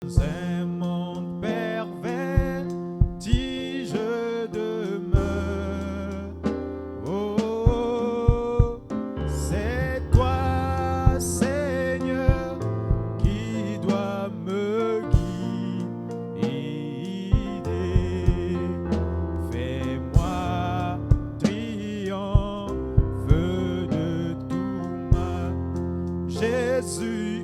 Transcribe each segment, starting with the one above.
Dans un monde perverti, je demeure. Oh, c'est toi, Seigneur, qui dois me guider. Fais-moi triomphe de tout mal. Jésus,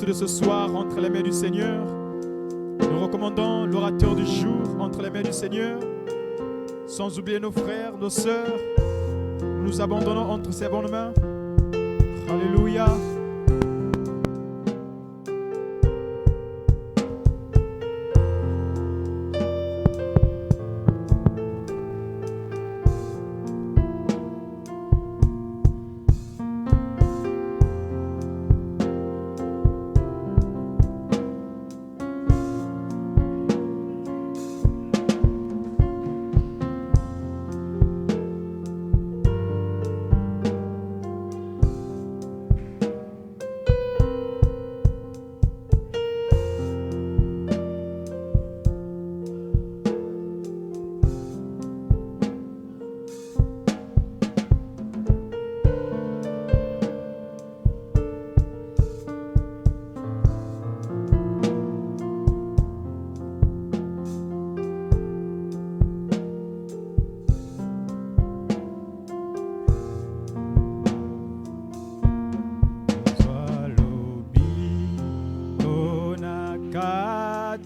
de ce soir entre les mains du Seigneur. Nous recommandons l'orateur du jour entre les mains du Seigneur, sans oublier nos frères, nos sœurs. Nous nous abandonnons entre ses bonnes mains. Alléluia.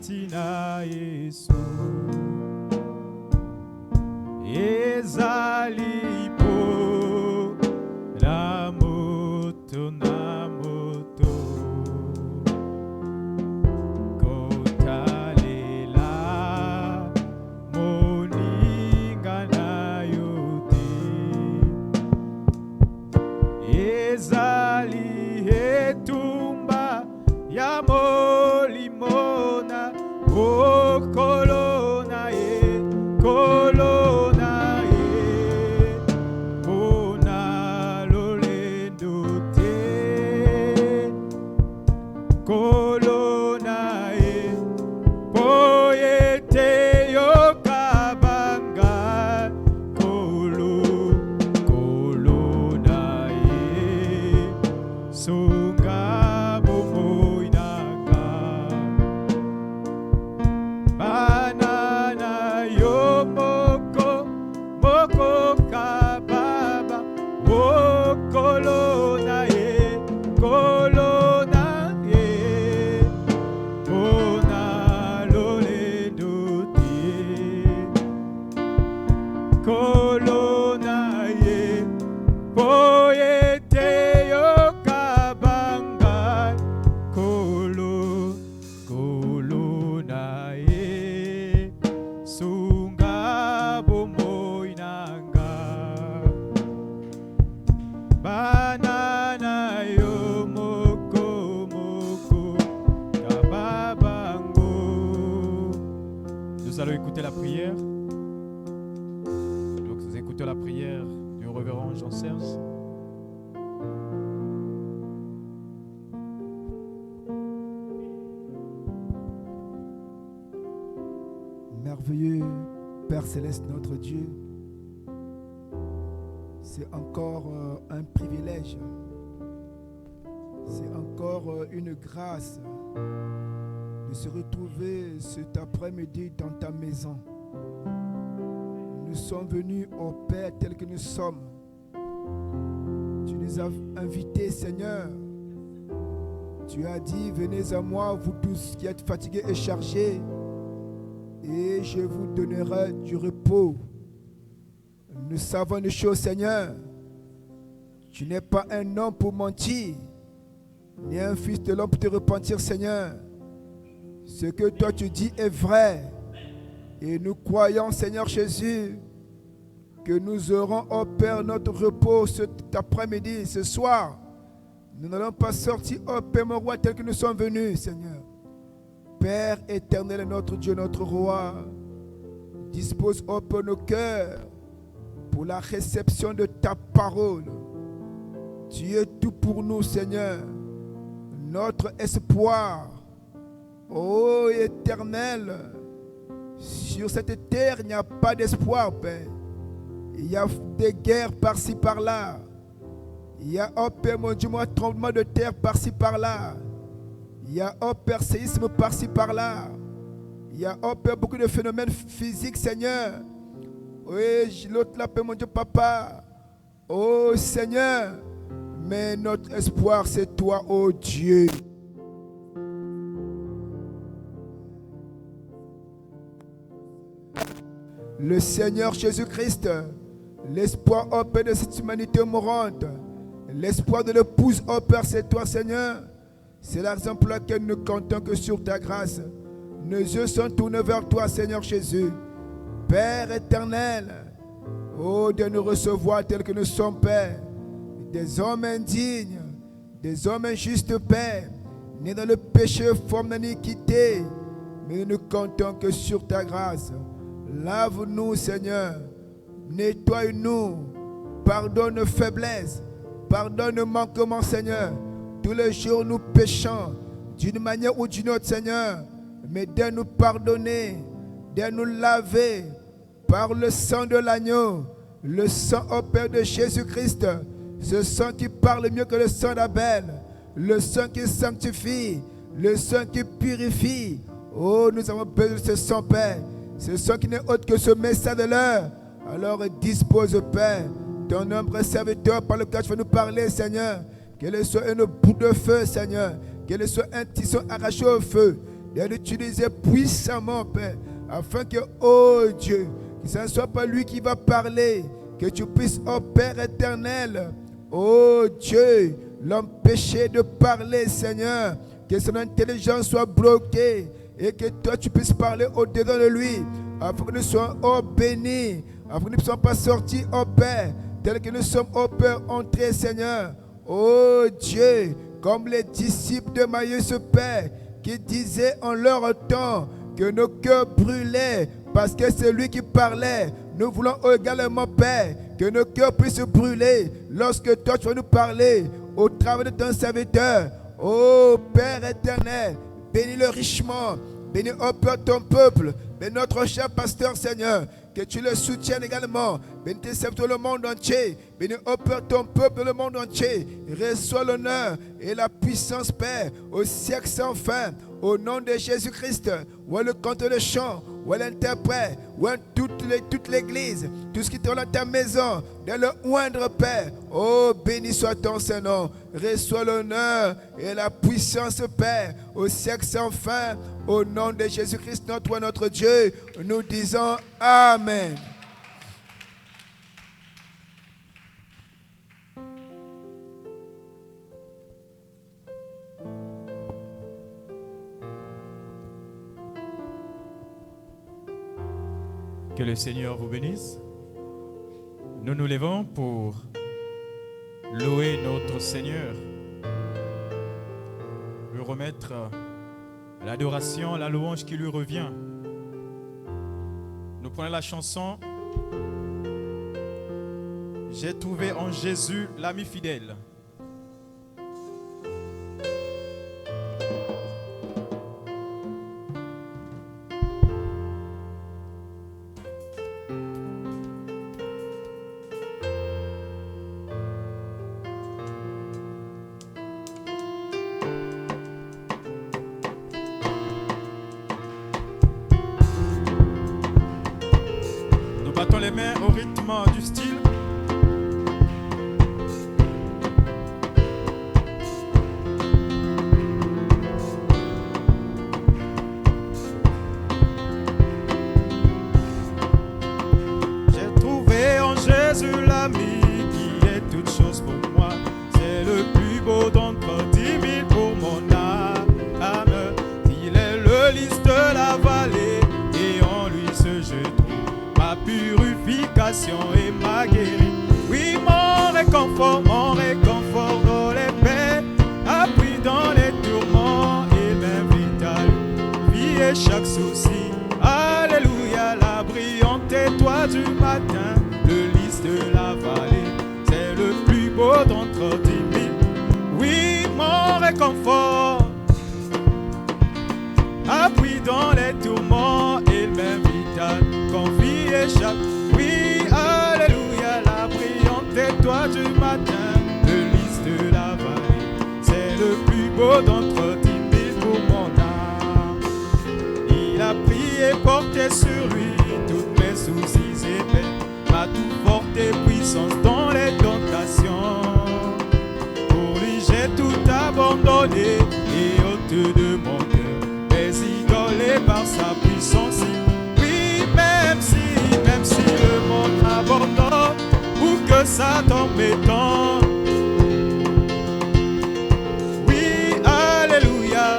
Tina Yesu ezali po na moto kotalela moninga na yo te ezali etumba ya molimona. Oh, Colonna, Colonna, Bona Lolendo te, Colonna, Poete Yokabanga, Colonna, Songa Bomoinaka. Nous allons écouter la prière. Donc, nous écoutons la prière du révérend Jean-Serge. Merveilleux Père Céleste, notre Dieu, c'est encore un privilège, c'est encore une grâce de se retrouver cet après-midi dans ta maison. Nous sommes venus au Père tel que nous sommes. Tu nous as invités, Seigneur. Tu as dit, venez à moi, vous tous qui êtes fatigués et chargés, et je vous donnerai du repos. Nous savons une chose, Seigneur. Tu n'es pas un homme pour mentir, ni un fils de l'homme pour te repentir, Seigneur. Ce que toi tu dis est vrai. Et nous croyons, Seigneur Jésus, que nous aurons, oh Père, notre repos cet après-midi, ce soir. Nous n'allons pas sortir, oh Père, mon roi, tel que nous sommes venus, Seigneur. Père éternel, notre Dieu, notre roi, dispose, oh Père, nos cœurs pour la réception de ta parole. Tu es tout pour nous, Seigneur, notre espoir. Ô Éternel, sur cette terre, il n'y a pas d'espoir, Père. Il y a des guerres par-ci, par-là. Il y a, oh Père, mon Dieu, un tremblement de terre par-ci, par-là. Il y a, oh Père, séisme par-ci, par-là. Il y a, oh Père, beaucoup de phénomènes physiques, Seigneur. Oui, l'autre là, Père, mon Dieu, Papa. Oh Seigneur, mais notre espoir, c'est toi, oh Dieu. Le Seigneur Jésus-Christ, l'espoir, oh Père, de cette humanité mourante, l'espoir de l'épouse, oh Père, c'est toi, Seigneur. C'est la raison pour laquelle nous comptons que sur ta grâce, nos yeux sont tournés vers toi, Seigneur Jésus. Père éternel, oh, de nous recevoir tels que nous sommes, Père, des hommes indignes, des hommes injustes, Père, nés dans le péché, forme d'iniquité, mais nous comptons que sur ta grâce. Lave-nous, Seigneur, nettoie-nous, pardonne nos faiblesses, pardonne nos manquements, Seigneur. Tous les jours nous péchons d'une manière ou d'une autre, Seigneur, mais de nous pardonner, de nous laver par le sang de l'agneau, le sang au Père de Jésus-Christ, ce sang qui parle mieux que le sang d'Abel, le sang qui sanctifie, le sang qui purifie. Oh, nous avons besoin de ce sang, Père. Ce sang qui n'est autre que ce message de l'heure. Alors dispose, Père, ton nombre serviteur par lequel tu vas nous parler, Seigneur. Qu'elle soit une boule de feu, Seigneur. Qu'elle soit un tissu arraché au feu. Et l'utiliser puissamment, Père. Afin que, oh Dieu, que ce ne soit pas lui qui va parler. Que tu puisses, oh Père éternel, oh Dieu, l'empêcher de parler, Seigneur. Que son intelligence soit bloquée. Et que toi tu puisses parler au-dedans de lui, afin que nous soyons, oh bénis, afin que nous ne puissions pas sortir, oh Père, tel que nous sommes, oh Père, entrés, Seigneur. Oh Dieu, comme les disciples de Maïs, Père, qui disaient en leur temps que nos cœurs brûlaient, parce que c'est lui qui parlait. Nous voulons également, Père, que nos cœurs puissent brûler, lorsque toi tu vas nous parler, au travers de ton serviteur. Oh Père éternel, bénis-le richement, bénis, oh Père, ton peuple, bénis notre cher pasteur, Seigneur, que tu le soutiennes également, bénis tes serviteurs le monde entier, bénis, oh Père, ton peuple le monde entier, reçois l'honneur et la puissance, Père, au siècle sans fin, au nom de Jésus-Christ, ou le canteur de chant, ou l'interprète, ou toute l'église, tout ce qui est dans ta maison, dans le moindre Père. Oh, béni soit ton Saint-Nom. Reçois l'honneur et la puissance, Père, au siècle sans fin. Au nom de Jésus-Christ, notre Dieu, nous disons Amen. Que le Seigneur vous bénisse. Nous nous levons pour louer notre Seigneur, lui remettre l'adoration, la louange qui lui revient. reprenez la chanson. J'ai trouvé en Jésus l'ami fidèle. Nous battons les mains au rythme du style. L'ami qui est toute chose pour moi, c'est le plus beau d'entre 10 000 pour mon âme. Il est le lys de la vallée et en lui ce je trouve ma purification et ma guérison. Oui, mon réconfort dans les peines, appui dans les tourments et m'invite à lui et chaque souci. Alléluia, la brillante étoile du matin, le lys de la vallée, c'est le plus beau d'entre 10 000. Oui, mon réconfort, appui dans les tourments, il m'invite à confier chaque. Oui, alléluia, la brillante étoile du matin, le lys de la vallée, c'est le plus beau d'entre 10 000 pour mon âme. Il a pris et porté sur lui toutes mes soucis et peines, ma toute forte et puissance dans les tentations. Pour lui j'ai tout abandonné et ôte de mon cœur, mais idolé par sa puissance. Oui, même si le monde m'abandonne ou que Satan m'étend. Oui, alléluia,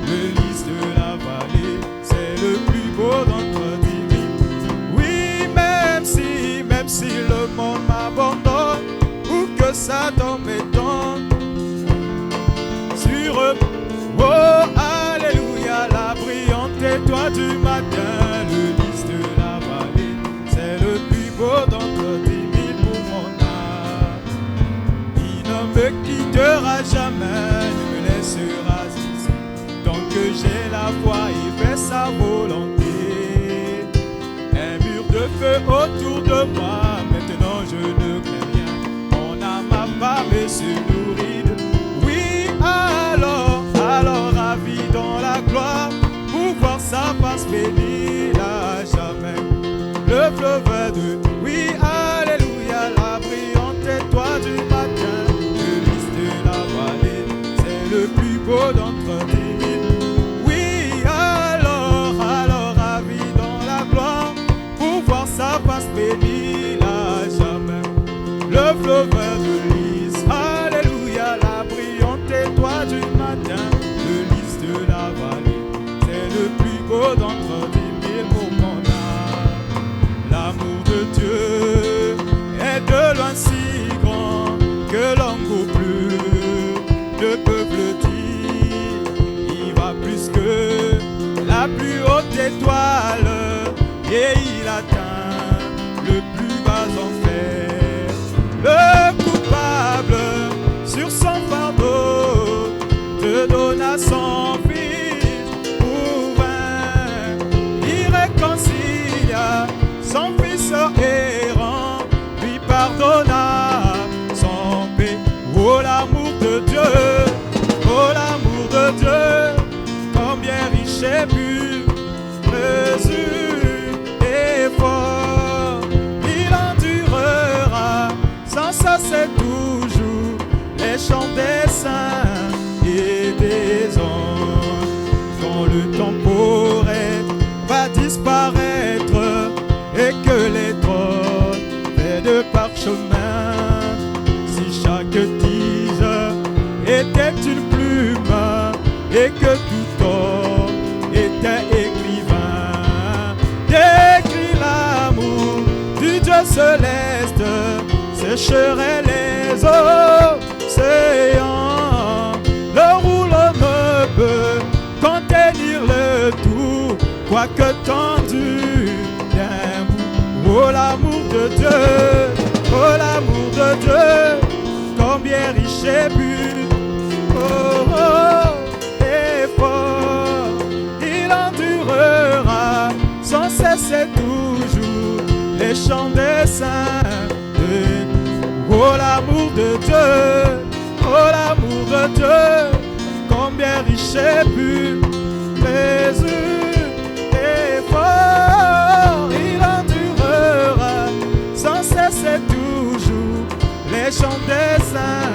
le lys de la vallée, c'est le plus beau d'entre 10 000. Oui, même si le monde m'abandonne ou que Satan m'étend. Sur eux, oh, alléluia, la brillante étoile du matin, le lys de la vallée, c'est le plus beau d'entre 10 000 pour mon âme. Il ne me quittera jamais, ne me laissera ici, tant que j'ai la foi et fais sa volonté. Un mur de feu autour de moi, maintenant je ne crains rien, mon âme affamée se nourrit de. Oui, alors ravi dans la gloire, pour voir sa face bénie à jamais. Le fleuve de, oui, alléluia, la brillante étoile du matin, le lys de la vallée, c'est le plus beau d'entre 10 000. Oui, alors ravi dans la gloire, pour voir sa face bénie à jamais. Le fleuve de lys, alléluia, la brillante étoile du matin, le lys de la vallée, c'est le plus beau d'entre 10 000 pour mon âme. L'amour de Dieu est de loin si grand que l'homme plus ne peut le dire. Il va plus que la plus haute étoile et il atteint le plus bas enfer. Le coupable sur son fardeau te donna son fils pour vain. Il réconcilia son fils errant, lui pardonna son péché. Oh l'amour de Dieu, combien riche et pur, mesure et fort. Il endurera sans cesser toujours les chants des saints et des anges. Quand le temporel va disparaître et que les trônes faits de parchemin, si chaque tige était une plume et que tout homme était écrivain, décrit l'amour du Dieu céleste, sécherait les océans. Le rouleau ne peut contenir le tout, quoi pas que tendu d'un bout. Oh l'amour de Dieu, oh l'amour de Dieu, combien riche et pur. Oh, oh, et fort, il endurera sans cesser toujours les chants des saints. Oh l'amour de Dieu, oh l'amour de Dieu, combien riche et pur. Jésus est fort, il endurera sans cesser toujours les chants des saints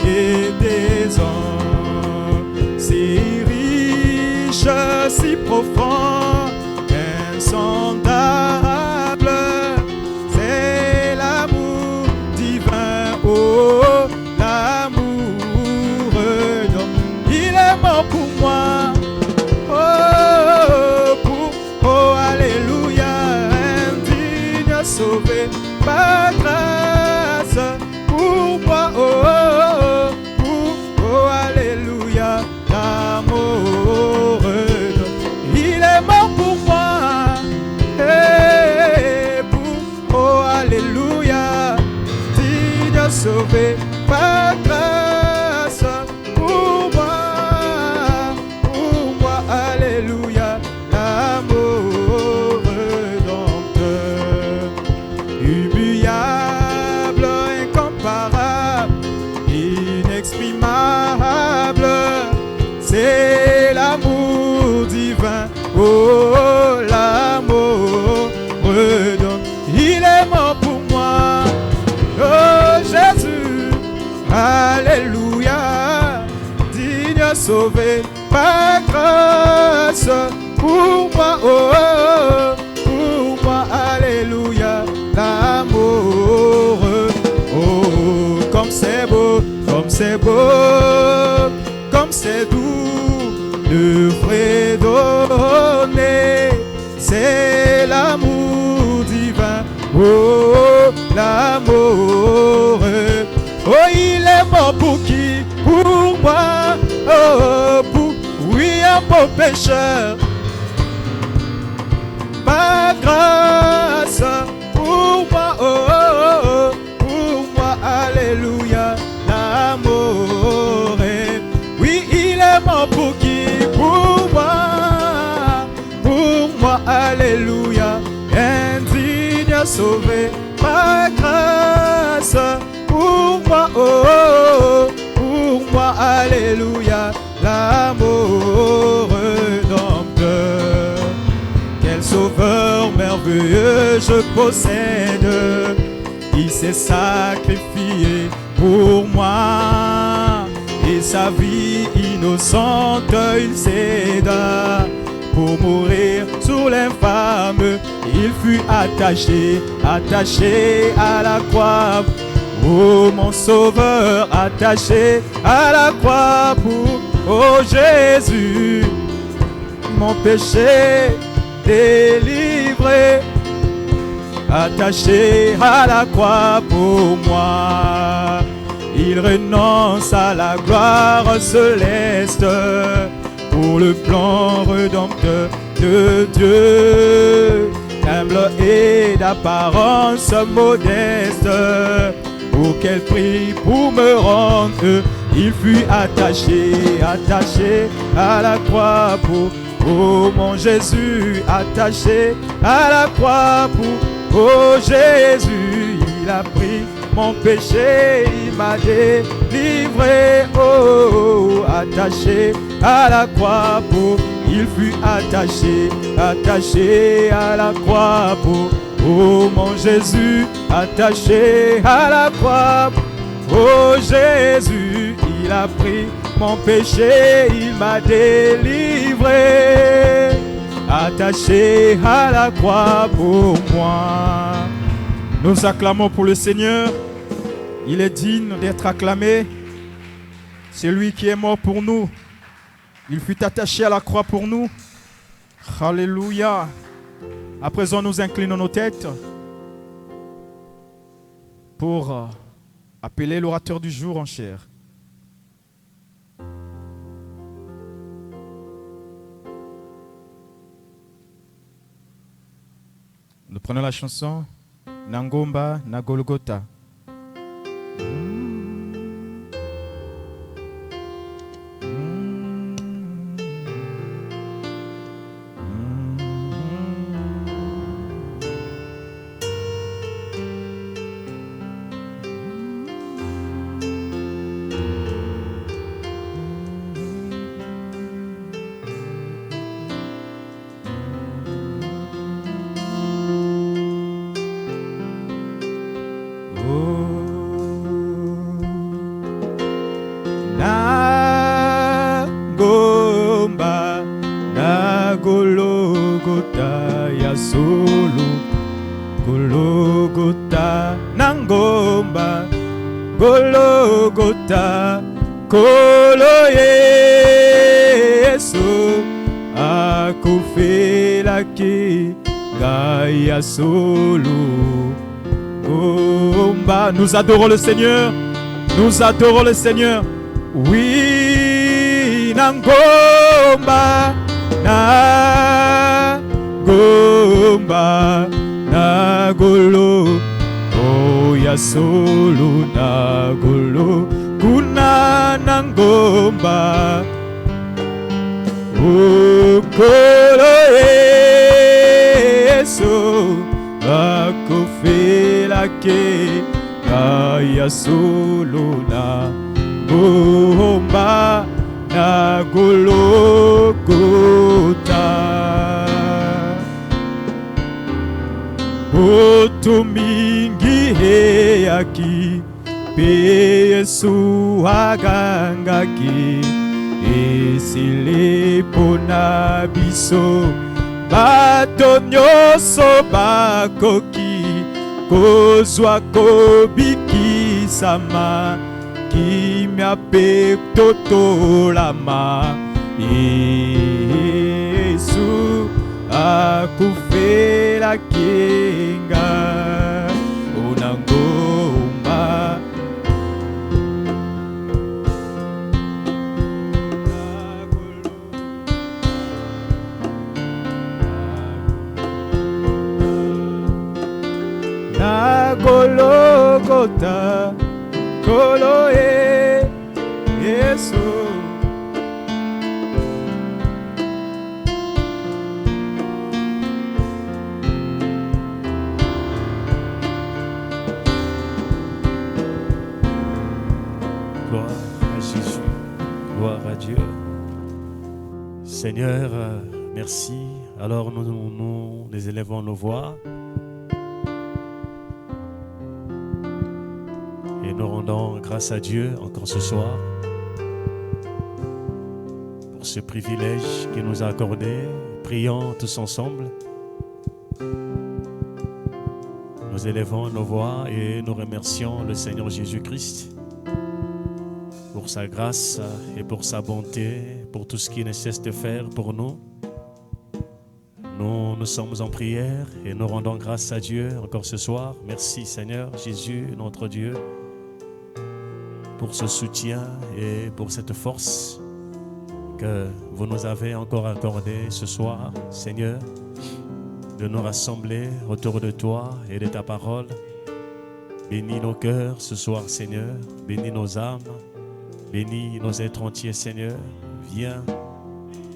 et des hommes. Si riche, si profond, insondable, c'est l'amour divin. Oh, l'amour d'homme, il est mort pour moi. Oh, alléluia, indigne, sauvé par grâce pour moi. Oh, alléluia, l'amour, il est mort pour moi. Oh, alléluia, digne, sauvé par grâce pour moi. Alléluia, l'amour rédempteur, immuable, incomparable, inexprimable, c'est l'amour divin. Oh, l'amour redonne, il est mort pour moi. Oh, Jésus, alléluia, digne, sauvé par grâce pour moi. Oh, pour moi, alléluia, l'amour. Oh, comme c'est beau, comme c'est beau, comme c'est doux, le fredonner, c'est l'amour divin. Oh, l'amour. Oh, il est mort pour qui? Pour moi. Oh, pour, oui, un pauvre pécheur. Par grâce pour moi. Oh, pour moi. Alléluia, l'amour. Oui, il est mort pour qui? Pour moi. Pour moi. Alléluia, indigne, sauvé par grâce pour moi. Oh, pour moi. Alléluia, l'amour rédempteur. Quel sauveur merveilleux je possède. Il s'est sacrifié pour moi. Et sa vie innocente il céda. Pour mourir sur l'infâme, il fut attaché, attaché à la croix. Oh mon sauveur, attaché à la croix pour, oh Jésus, mon péché délivré, attaché à la croix pour moi. Il renonce à la gloire céleste pour le plan rédempteur de Dieu, humble et d'apparence modeste. Oh quel prix pour me rendre, il fut attaché, attaché à la croix pour, oh mon Jésus, attaché à la croix pour, oh Jésus, il a pris mon péché, il m'a délivré, oh, attaché à la croix pour, il fut attaché, attaché à la croix pour, oh mon Jésus, attaché à la croix, oh Jésus, il a pris mon péché, il m'a délivré, attaché à la croix pour moi. Nous acclamons pour le Seigneur, il est digne d'être acclamé, c'est lui qui est mort pour nous, il fut attaché à la croix pour nous. Alléluia. À présent, nous inclinons nos têtes pour appeler l'orateur du jour en chair. prenons la chanson Nangomba na Golgotha. Nangomba na Golgotha ya solo Golgotha Nangomba Golgotha kolo Yesu akufelaki ngai ya solo Gomba. Nous adorons le Seigneur. Nous adorons le Seigneur. Oui, Nangomba, Nangomba, Nagolo, oh ya solo Nagolo, kuna Nangomba, oh kolo Yesu, akufelaki kaya solo Nangomba na Golgotha. Boto mingi heyaki pe Yesu agangaki esili pona biso bato nyonso bakoki kozwa kobikisama kimia pe totolama Yesu akufelaki ngai Nangomba na Golgotha kolo Yesu. Gloire à Jésus, gloire à Dieu. Seigneur, merci. Alors nous élevons nos voix et nous rendons grâce à Dieu encore ce soir pour ce privilège qu'il nous a accordé. Prions tous ensemble. Nous élevons nos voix et nous remercions le Seigneur Jésus-Christ pour sa grâce et pour sa bonté, pour tout ce qu'il ne cesse de faire pour nous. Nous sommes en prière et nous rendons grâce à Dieu encore ce soir. Merci Seigneur Jésus, notre Dieu, pour ce soutien et pour cette force que vous nous avez encore accordé ce soir, Seigneur, de nous rassembler autour de toi et de ta parole. Bénis nos cœurs ce soir, Seigneur. Bénis nos âmes. Bénis nos êtres entiers, Seigneur. Viens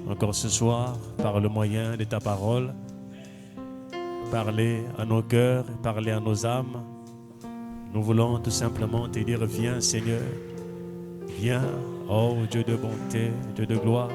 encore ce soir par le moyen de ta parole. Parler à nos cœurs, parler à nos âmes. Nous voulons tout simplement te dire, viens, Seigneur. Viens, oh Dieu de bonté, Dieu de gloire.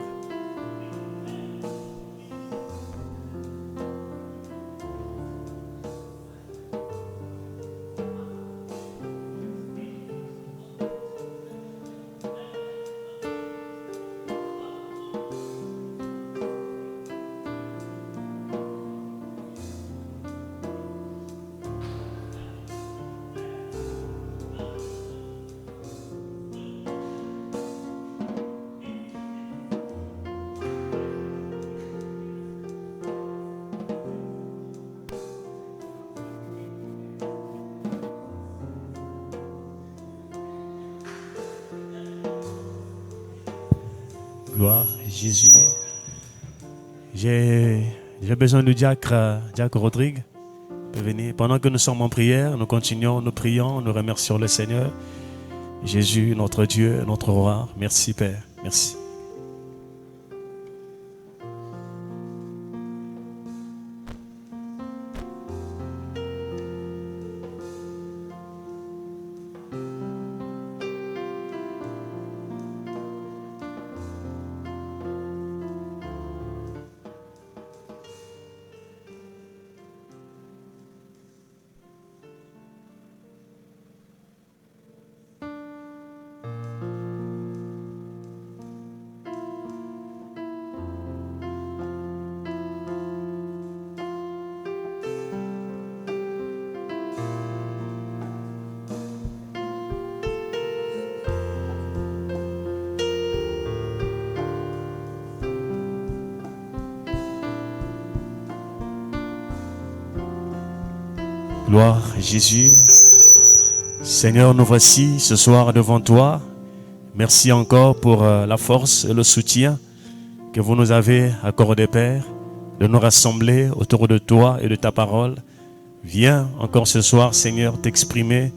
Gloire à Jésus. J'ai besoin du diacre Rodrigue Venez. Pendant que nous sommes en prière, nous continuons, nous prions, nous remercions le Seigneur. Jésus, notre Dieu, notre roi. Merci Père. Merci. Gloire à Jésus. Seigneur, nous voici ce soir devant toi. Merci encore pour la force et le soutien que vous nous avez accordé, Père, de nous rassembler autour de toi et de ta parole. Viens encore ce soir, Seigneur, t'exprimer.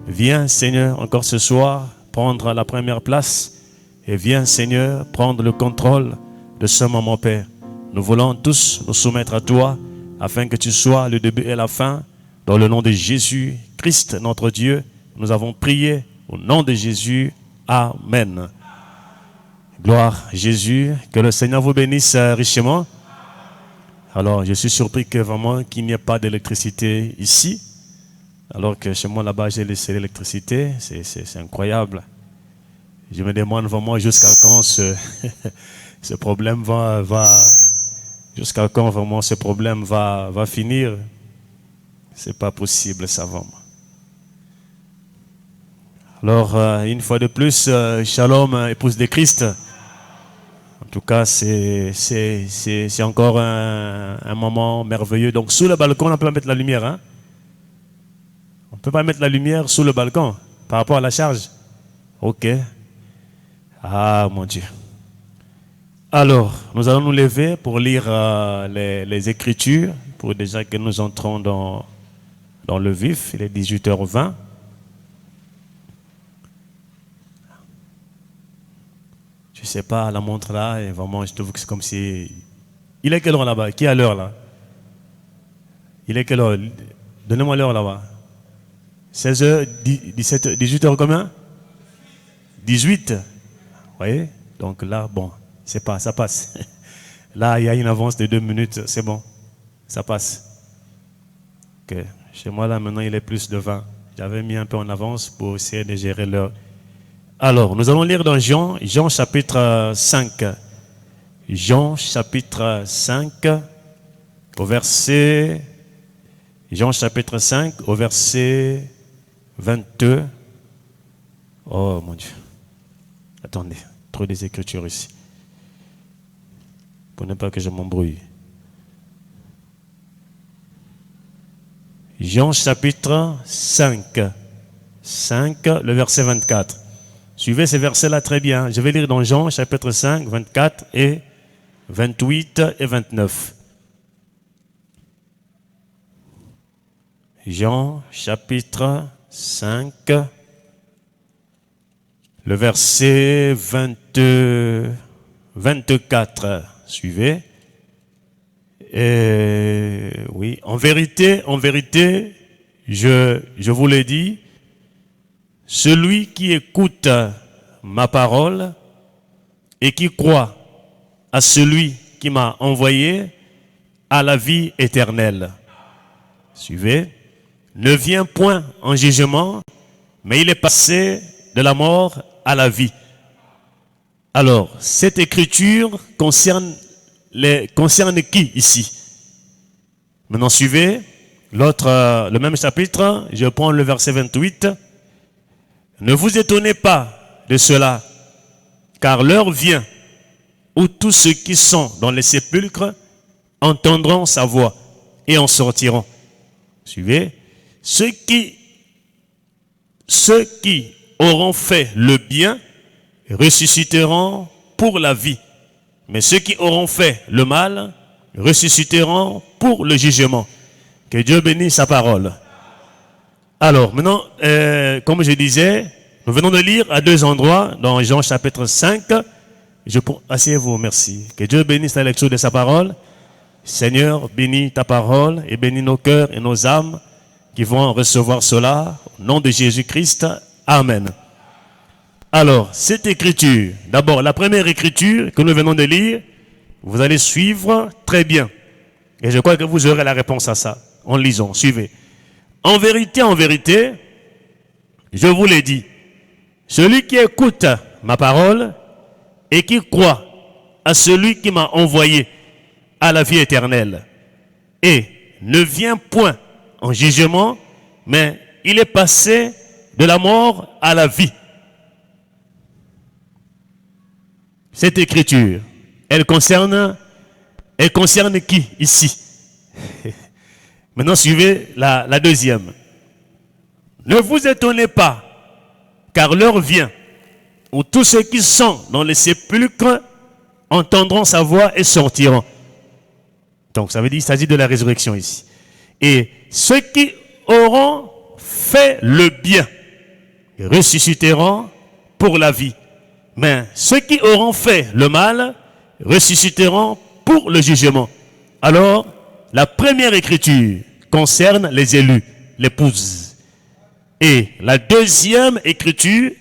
Viens, Seigneur, encore ce soir, prendre la première place. Et viens, Seigneur, prendre le contrôle de ce moment, Père. Nous voulons tous nous soumettre à toi, afin que tu sois le début et la fin. Dans le nom de Jésus, Christ, notre Dieu, nous avons prié au nom de Jésus. Amen. Gloire à Jésus. Que le Seigneur vous bénisse richement. Alors, je suis surpris que vraiment qu'il n'y ait pas d'électricité ici. Alors que chez moi, là-bas, j'ai laissé l'électricité. C'est incroyable. Je me demande vraiment jusqu'à quand ce problème jusqu'à quand vraiment ce problème va finir. C'est pas possible, ça va. Alors, une fois de plus, shalom, épouse de Christ. En tout cas, c'est encore un moment merveilleux. Donc, sous le balcon, on ne peut pas mettre la lumière. Hein? On ne peut pas mettre la lumière sous le balcon par rapport à la charge. Ok. Ah, mon Dieu. Alors, nous allons nous lever pour lire les Écritures, pour déjà que nous entrons dans le vif. Il est 18h20. Je ne sais pas, la montre là, et vraiment, je trouve que c'est comme si... Il est quelle heure là-bas? Qui a l'heure là? Il est quelle heure? Donnez-moi l'heure là-bas. 16h, 17h, 18h combien? 18. Vous voyez? Donc là, bon, c'est pas, ça passe. Là, il y a une avance de 2 minutes, c'est bon. Ça passe. Ok. Chez moi, là, maintenant, il est plus de 20. J'avais mis un peu en avance pour essayer de gérer l'heure. Alors, nous allons lire dans Jean chapitre 5. Jean chapitre 5, au verset... Jean chapitre 5, au verset 22. Oh, mon Dieu. Attendez, trop des Écritures ici. Pour ne pas que je m'embrouille. Jean chapitre 5, le verset 24. Suivez ces versets-là très bien. Je vais lire dans Jean chapitre 5, 24 et 28 et 29. Jean chapitre 5, le verset 24. Suivez. Et oui, en vérité, je vous le dis, celui qui écoute ma parole et qui croit à celui qui m'a envoyé a la vie éternelle. Suivez. Ne vient point en jugement, mais il est passé de la mort à la vie. Alors, cette écriture concerne qui ici? Maintenant, suivez le même chapitre, je prends le verset 28. Ne vous étonnez pas de cela, car l'heure vient où tous ceux qui sont dans les sépulcres entendront sa voix et en sortiront. Suivez. Ceux qui auront fait le bien ressusciteront pour la vie. Mais ceux qui auront fait le mal ressusciteront pour le jugement. Que Dieu bénisse sa parole. Alors, maintenant, comme je disais, nous venons de lire à 2 endroits, dans Jean chapitre 5. Asseyez-vous, merci. Que Dieu bénisse la lecture de sa parole. Seigneur, bénis ta parole et bénis nos cœurs et nos âmes qui vont recevoir cela. Au nom de Jésus-Christ, Amen. Alors, cette écriture, d'abord, la première écriture que nous venons de lire, vous allez suivre très bien. Et je crois que vous aurez la réponse à ça en lisant. Suivez. En vérité, je vous l'ai dit, celui qui écoute ma parole et qui croit à celui qui m'a envoyé à la vie éternelle et ne vient point en jugement, mais il est passé de la mort à la vie. Cette écriture, elle concerne qui ici? Maintenant, suivez la deuxième. Ne vous étonnez pas, car l'heure vient où tous ceux qui sont dans les sépulcres entendront sa voix et sortiront. Donc, ça veut dire qu'il s'agit de la résurrection ici. Et ceux qui auront fait le bien ressusciteront pour la vie. Mais ceux qui auront fait le mal ressusciteront pour le jugement. Alors, la première écriture concerne les élus, l'épouse. Et la deuxième écriture,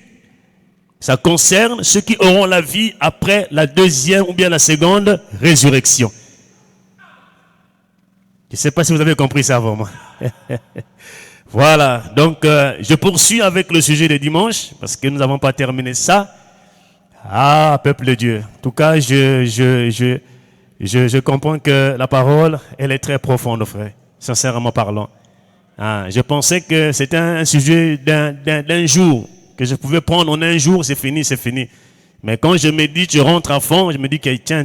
ça concerne ceux qui auront la vie après la deuxième ou bien la seconde résurrection. Je ne sais pas si vous avez compris ça avant moi. Voilà, donc je poursuis avec le sujet de dimanche, parce que nous n'avons pas terminé ça. Ah, peuple de Dieu. En tout cas, je comprends que la parole, elle est très profonde, frère, sincèrement parlant. Ah, je pensais que c'était un sujet d'un jour, que je pouvais prendre en un jour, c'est fini. Mais quand je médite, je rentre à fond, je me dis que tiens,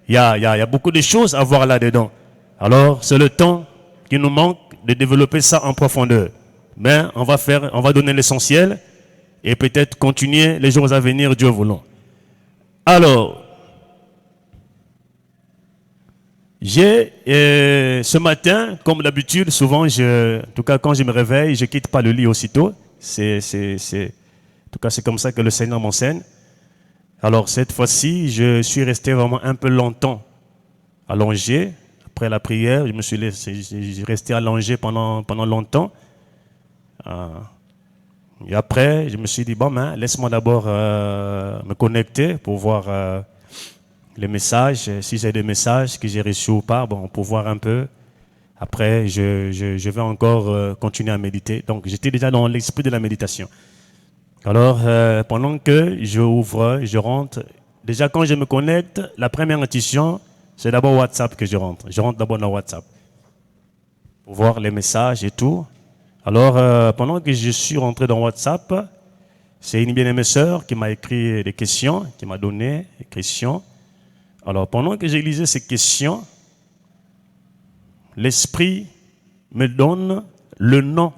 il y a beaucoup de choses à voir là-dedans. Alors, c'est le temps qui nous manque de développer ça en profondeur. Mais on va donner l'essentiel et peut-être continuer les jours à venir, Dieu voulant. Alors, ce matin, comme d'habitude, souvent, en tout cas quand je me réveille, je ne quitte pas le lit aussitôt. En tout cas, c'est comme ça que le Seigneur m'enseigne. Alors, cette fois-ci, je suis resté vraiment un peu longtemps allongé. Après la prière, j'ai resté allongé pendant longtemps. Et après, je me suis dit, laisse-moi d'abord me connecter pour voir les messages, si j'ai des messages que j'ai reçus ou pas, pour voir un peu. Après, je vais encore continuer à méditer. Donc, j'étais déjà dans l'esprit de la méditation. Alors, pendant que je rentre, déjà quand je me connecte, la première intuition, c'est d'abord WhatsApp que je rentre. Je rentre d'abord dans WhatsApp pour voir les messages et tout. Alors, pendant que je suis rentré dans WhatsApp, c'est une bien-aimée sœur qui m'a écrit des questions, qui m'a donné des questions. Alors, pendant que j'ai lisé ces questions, l'Esprit me donne le nom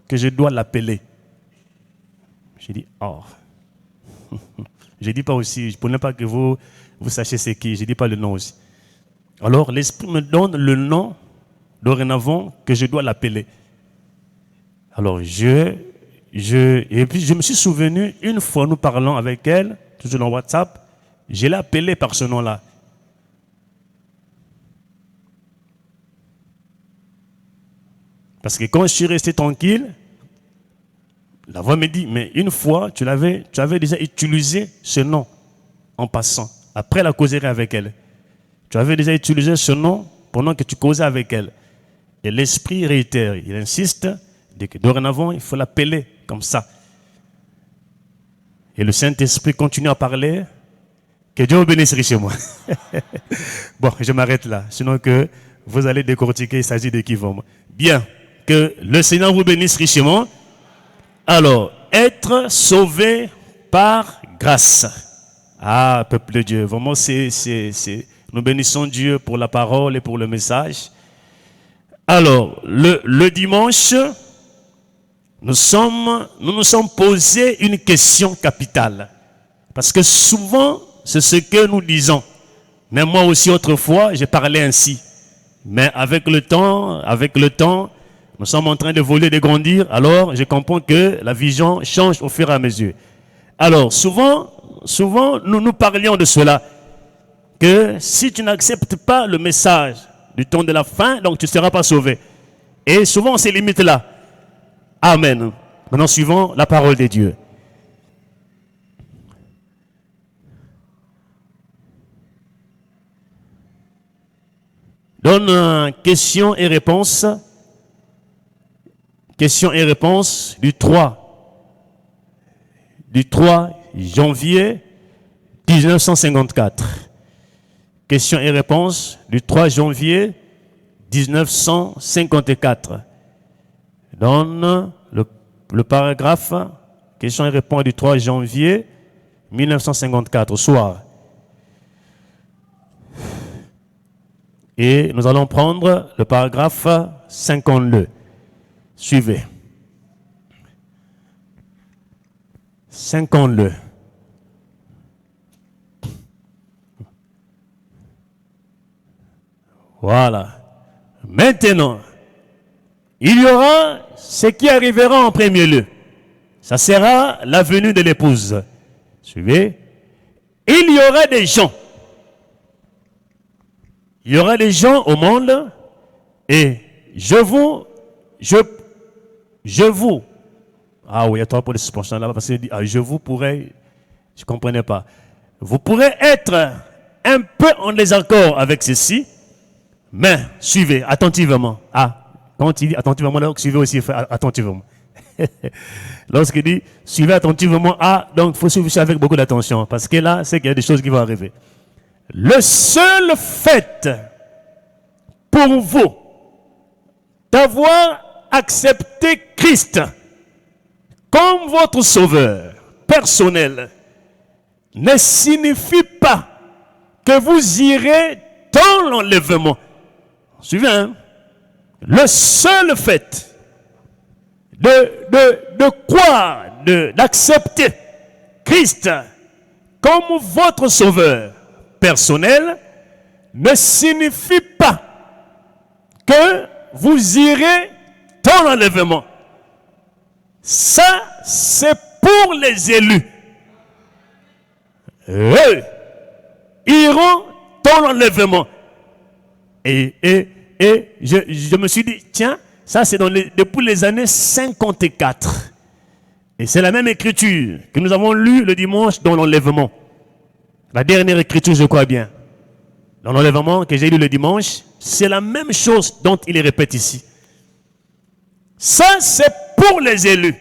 que je dois l'appeler. J'ai dit, oh. Je ne dis pas aussi, pour ne pas que vous sachiez c'est qui, je ne dis pas le nom aussi. Alors, l'Esprit me donne le nom dorénavant que je dois l'appeler. Alors, et puis je me suis souvenu, une fois nous parlant avec elle, toujours dans WhatsApp, je l'ai appelée par ce nom-là. Parce que quand je suis resté tranquille, la voix me dit, mais une fois, tu avais déjà utilisé ce nom en passant, après la causerie avec elle. Tu avais déjà utilisé ce nom pendant que tu causais avec elle. Et l'Esprit réitère, il insiste, que dorénavant, il faut l'appeler comme ça. Et le Saint-Esprit continue à parler. Que Dieu vous bénisse richement. Bon, je m'arrête là. Sinon que vous allez décortiquer, il s'agit de qui vraiment. Bien, que le Seigneur vous bénisse richement. Alors, être sauvé par grâce. Ah, peuple de Dieu, vraiment, nous bénissons Dieu pour la parole et pour le message. Alors, le dimanche, nous nous sommes posé une question capitale. Parce que souvent, c'est ce que nous disons. Mais moi aussi, autrefois, j'ai parlé ainsi. Mais avec le temps, nous sommes en train d'évoluer, de grandir. Alors, je comprends que la vision change au fur et à mesure. Alors, souvent, nous parlions de cela. Que si tu n'acceptes pas le message du temps de la fin, donc tu ne seras pas sauvé. Et souvent, on se limite là. Amen. Maintenant, suivons la parole de Dieu. Donne questions et réponses. Questions et réponses du 3 janvier 1954. Questions et réponses du 3 janvier 1954. Donne le paragraphe. Questions et réponses du 3 janvier 1954 au soir. Et nous allons prendre le paragraphe 52. Suivez. 52. Voilà. Maintenant, il y aura ce qui arrivera en premier lieu. Ça sera la venue de l'épouse. Suivez. Il y aura des gens. Il y aura des gens au monde et je vous, ah oui, il y a trois pour les suspensions là-bas parce que je vous pourrais, je ne comprenais pas. Vous pourrez être un peu en désaccord avec ceci, mais suivez attentivement. Quand il dit attentivement, donc suivez aussi attentivement. Lorsqu'il dit suivez attentivement, donc il faut suivre ça avec beaucoup d'attention parce que là, c'est qu'il y a des choses qui vont arriver. Le seul fait pour vous d'avoir accepté Christ comme votre sauveur personnel ne signifie pas que vous irez dans l'enlèvement. Suivez, hein? Le seul fait de croire, d'accepter Christ comme votre sauveur personnel ne signifie pas que vous irez dans l'enlèvement. Ça, c'est pour les élus. Eux iront dans l'enlèvement. Et je me suis dit, tiens, ça c'est depuis les années 54. Et c'est la même écriture que nous avons lue le dimanche dans l'enlèvement. La dernière écriture, je crois bien. Dans l'enlèvement que j'ai lu le dimanche, c'est la même chose dont il répète ici. Ça, c'est pour les élus.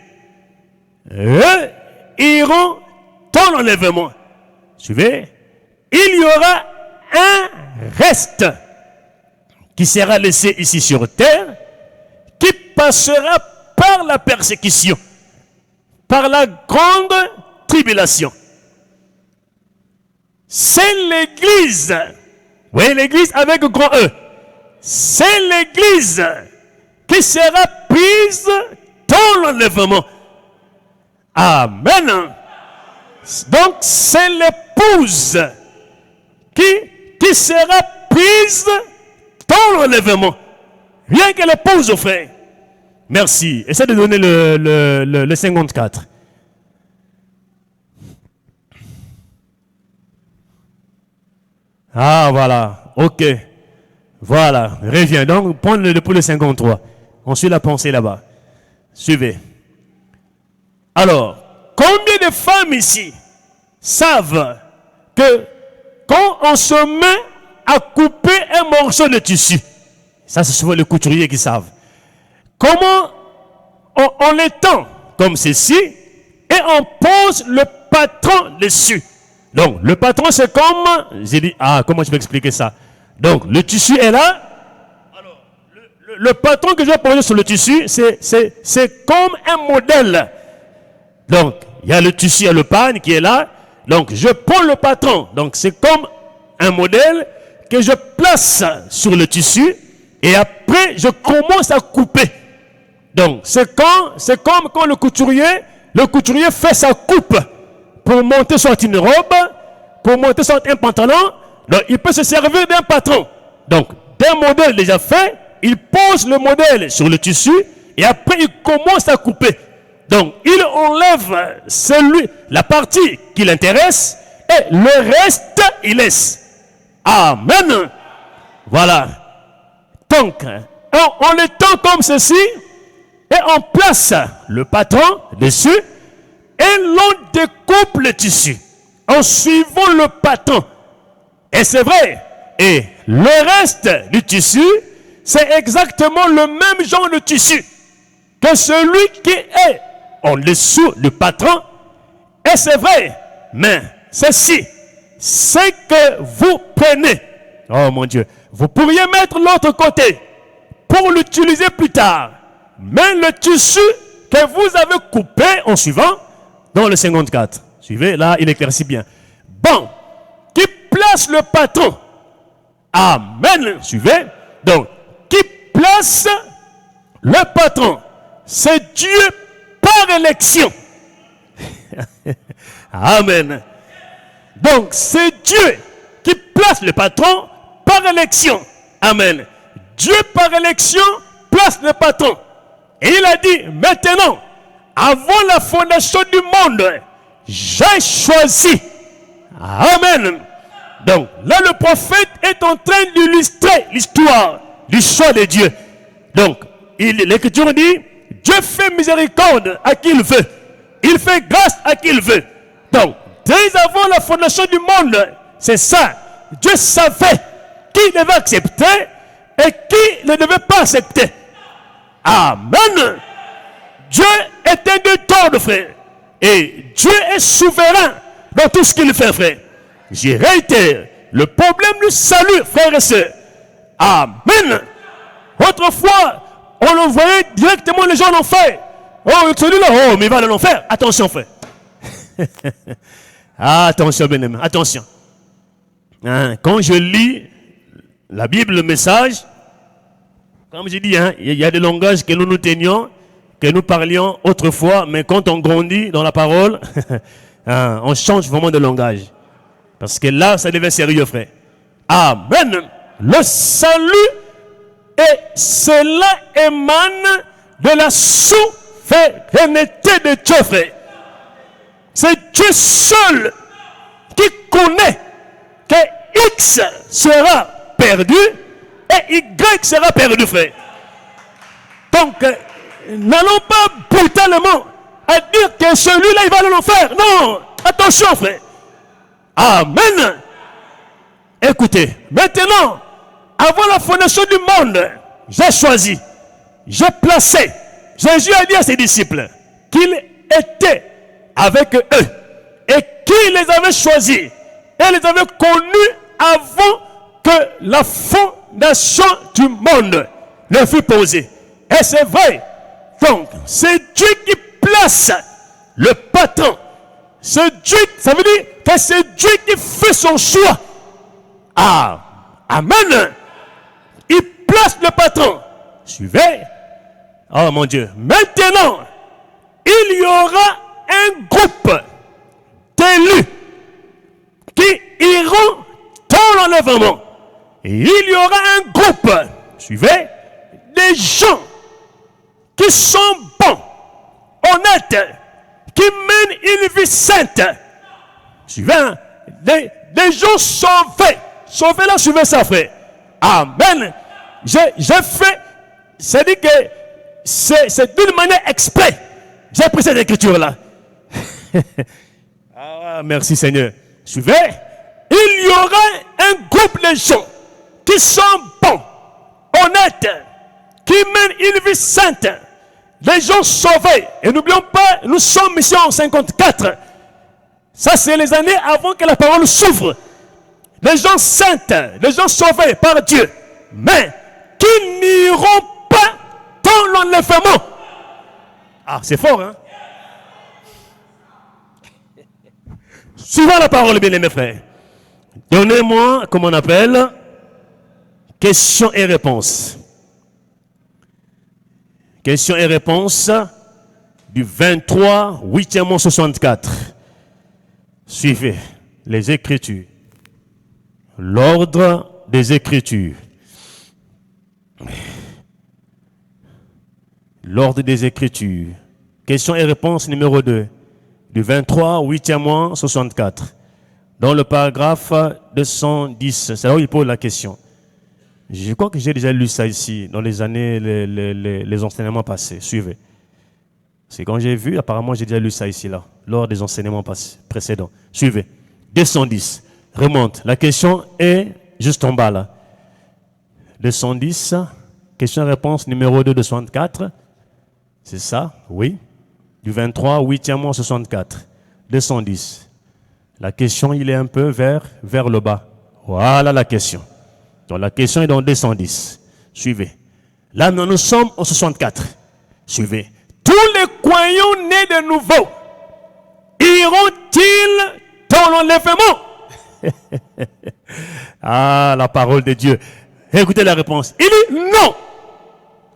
Eux iront dans l'enlèvement. Suivez. Il y aura un reste qui sera laissé ici sur terre, qui passera par la persécution, par la grande tribulation. C'est l'église. Oui, l'église avec grand E. C'est l'église qui sera prise dans l'enlèvement. Amen. Donc, c'est l'épouse qui sera prise dans l'enlèvement. Rien que l'épouse, frère. Merci. Essaie de donner le 54. Voilà. Ok. Voilà. Reviens. Donc, prends-le pour le 53. On suit la pensée là-bas. Suivez. Alors, combien de femmes ici savent que quand on se met à couper un morceau de tissu, ça c'est souvent les couturiers qui savent, comment on l'étend comme ceci et on pose le patron dessus. Donc le patron c'est comme, j'ai dit, comment je vais expliquer ça? Donc le tissu est là. Alors le patron que je vais poser sur le tissu, c'est comme un modèle. Donc il y a le tissu, il y a le pan qui est là. Donc je prends le patron. Donc c'est comme un modèle que je place sur le tissu et après je commence à couper. Donc c'est comme quand le couturier fait sa coupe pour monter soit une robe, pour monter soit un pantalon. Donc il peut se servir d'un patron. Donc d'un modèle déjà fait, il pose le modèle sur le tissu et après il commence à couper. Donc il enlève la partie qui l'intéresse et le reste il laisse. Amen. Voilà. Donc on le tend comme ceci et on place le patron dessus et l'on découpe le tissu en suivant le patron. Et c'est vrai. Et le reste du tissu, c'est exactement le même genre de tissu que celui qui est en dessous du patron. Et c'est vrai. Mais ceci, c'est que vous prenez. Oh mon Dieu. Vous pourriez mettre l'autre côté pour l'utiliser plus tard. Mais le tissu que vous avez coupé en suivant, dans le 54. Suivez, là, il éclaircit bien. Bon, qui place le patron. Amen. Suivez. Donc, qui place le patron. C'est Dieu par élection. Amen. Donc, c'est Dieu qui place le patron par élection. Amen. Dieu par élection place le patron. Et il a dit, maintenant, avant la fondation du monde, j'ai choisi. Amen. Donc, là, le prophète est en train d'illustrer l'histoire du choix de Dieu. Donc, l'Écriture dit, Dieu fait miséricorde à qui il veut. Il fait grâce à qui il veut. Donc, dès avant la fondation du monde, c'est ça. Dieu savait qui devait accepter et qui ne devait pas accepter. Amen. Dieu est un Dieu tort, frère. Et Dieu est souverain dans tout ce qu'il fait, frère. J'y réitère, le problème du salut, frères et sœurs. Amen. Autrefois, on envoyait directement les gens en enfer. Oh, celui-là, oh, mais il va à l'enfer. Attention, frère. Attention, bien-aimé, attention. Quand je lis la Bible, le message, comme j'ai dit, il y a des langages que nous tenions, que nous parlions autrefois, mais quand on grandit dans la parole, on change vraiment de langage. Parce que là, ça devient sérieux, frère. Amen. Le salut, et cela émane de la souveraineté de Dieu, frère. C'est Dieu seul qui connaît que X sera perdu et Y sera perdu, frère. Donc, n'allons pas brutalement à dire que celui-là, il va aller en enfer. Non, attention, frère. Amen. Écoutez, maintenant, avant la fondation du monde, j'ai choisi, j'ai placé. Jésus a dit à ses disciples qu'il était avec eux et qu'il les avait choisis et les avait connus avant que la fondation du monde ne fût posée. Et c'est vrai. Donc, c'est Dieu qui place le patron. C'est Dieu, ça veut dire que c'est Dieu qui fait son choix. Amen. Il place le patron. Suivez. Oh mon Dieu. Maintenant, il y aura un groupe d'élus qui iront dans l'enlèvement. Il y aura un groupe, suivez, des gens qui sont bons, honnêtes, qui mènent une vie sainte. Suivez, des gens sauvés. Sauvés là, suivez ça, frère. Amen. J'ai fait, c'est-à-dire que c'est d'une manière exprès. J'ai pris cette écriture-là. Merci Seigneur. Suivez. Il y aura un groupe de gens qui sont bons, honnêtes, qui mènent une vie sainte. Les gens sauvés. Et n'oublions pas, nous sommes ici en 54. Ça, c'est les années avant que la parole s'ouvre. Les gens saints, les gens sauvés par Dieu, mais qui n'iront pas dans l'enlèvement. C'est fort, hein? Suivant la parole, bien aimés frères. Donnez-moi, comme on appelle, questions et réponses. Questions et réponses du 23, 8e 64. Suivez les Écritures. L'ordre des Écritures. l'ordre des Écritures. Question et réponse numéro 2. Du 23 au 8e mois 64. Dans le paragraphe 210. C'est là où il pose la question. Je crois que j'ai déjà lu ça ici, dans les années, les enseignements passés. Suivez. C'est quand j'ai vu, apparemment j'ai déjà lu ça ici, là, lors des enseignements précédents. Suivez. 210. Remonte. La question est juste en bas, là. 210. Question-réponse numéro 2 de 64. C'est ça? Oui. Du 23 au 8e mois 64. 210. La question, il est un peu vers le bas. Voilà la question. Donc la question est dans 210. Suivez. Là, nous sommes au 64. Suivez. Tous les croyants nés de nouveau iront-ils dans l'enlèvement? Ah, la parole de Dieu. Écoutez la réponse. Il dit non.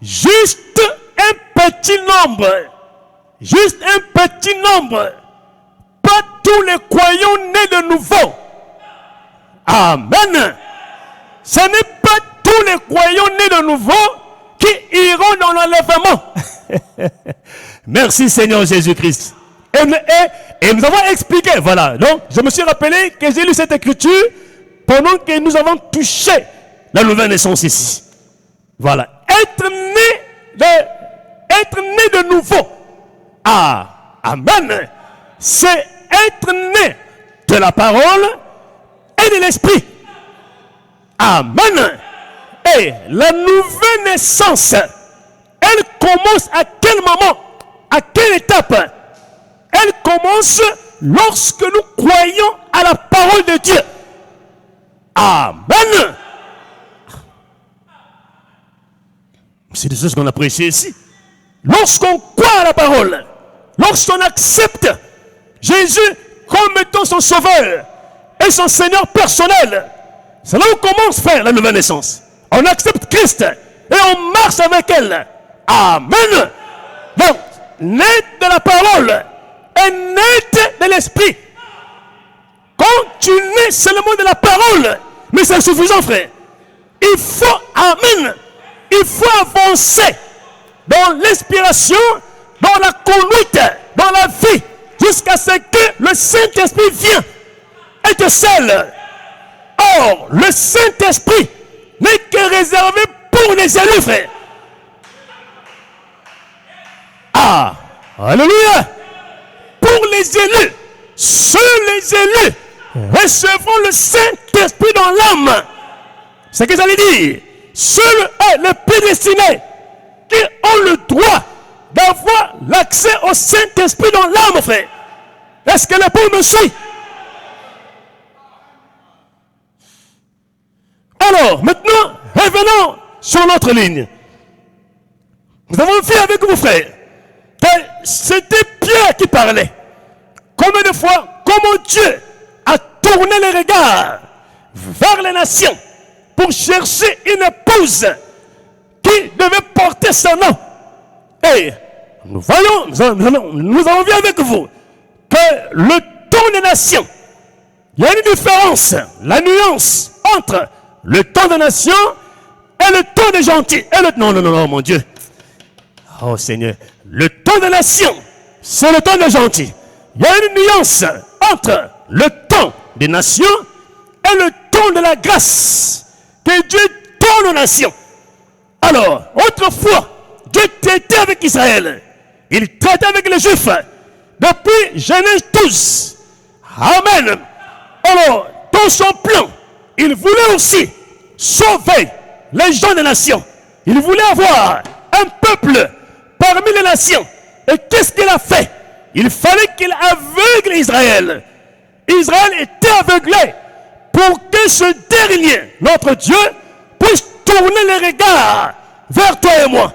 Juste un petit nombre. Juste un petit nombre. Pas tous les croyants nés de nouveau. Amen. Ce n'est pas tous les croyants nés de nouveau qui iront dans l'enlèvement. Merci Seigneur Jésus-Christ. Et nous avons expliqué, voilà. Donc, je me suis rappelé que j'ai lu cette écriture pendant que nous avons touché la nouvelle naissance ici. Voilà. Être né de nouveau. Ah, amen. C'est être né de la parole et de l'esprit. Amen. Et la nouvelle naissance, elle commence à quel moment? À quelle étape? Elle commence lorsque nous croyons à la parole de Dieu. Amen. C'est de ce qu'on a prêché ici. Lorsqu'on croit à la parole, lorsqu'on accepte Jésus comme étant son sauveur et son Seigneur personnel, c'est là où commence à faire la nouvelle naissance. On accepte Christ et on marche avec elle. Amen. Donc, né de la parole et né de l'esprit. Quand tu nais seulement de la parole, mais c'est suffisant, frère. Il faut, amen, il faut avancer dans l'inspiration, dans la conduite, dans la vie, jusqu'à ce que le Saint-Esprit vienne et te scelle. Or, le Saint-Esprit n'est que réservé pour les élus, frère. Ah, alléluia. Pour les élus, seuls les élus recevront le Saint-Esprit dans l'âme. C'est ce que j'allais dire. Seuls les prédestinés qui ont le droit d'avoir l'accès au Saint-Esprit dans l'âme, frère. Est-ce que l'époux me suit? Alors, maintenant, revenons sur notre ligne. Nous avons vu avec vous, frère, que c'était Pierre qui parlait. Combien de fois, comment Dieu a tourné les regards vers les nations pour chercher une épouse qui devait porter son nom. Et nous avons vu avec vous que le temps des nations, il y a une différence, la nuance entre le temps des nations et le temps des gentils. Non, mon Dieu. Oh Seigneur, le temps des nations, c'est le temps des gentils. Il y a une nuance entre le temps des nations et le temps de la grâce que Dieu donne aux nations. Alors, autrefois, Dieu traitait avec Israël. Il traitait avec les Juifs. Depuis Genèse 12. Amen. Alors, dans son plan, il voulait aussi sauver les gens des nations. Il voulait avoir un peuple parmi les nations. Et qu'est-ce qu'il a fait? Il fallait qu'il aveugle Israël. Israël était aveuglé pour que ce dernier, notre Dieu, puisse tourner les regards vers toi et moi.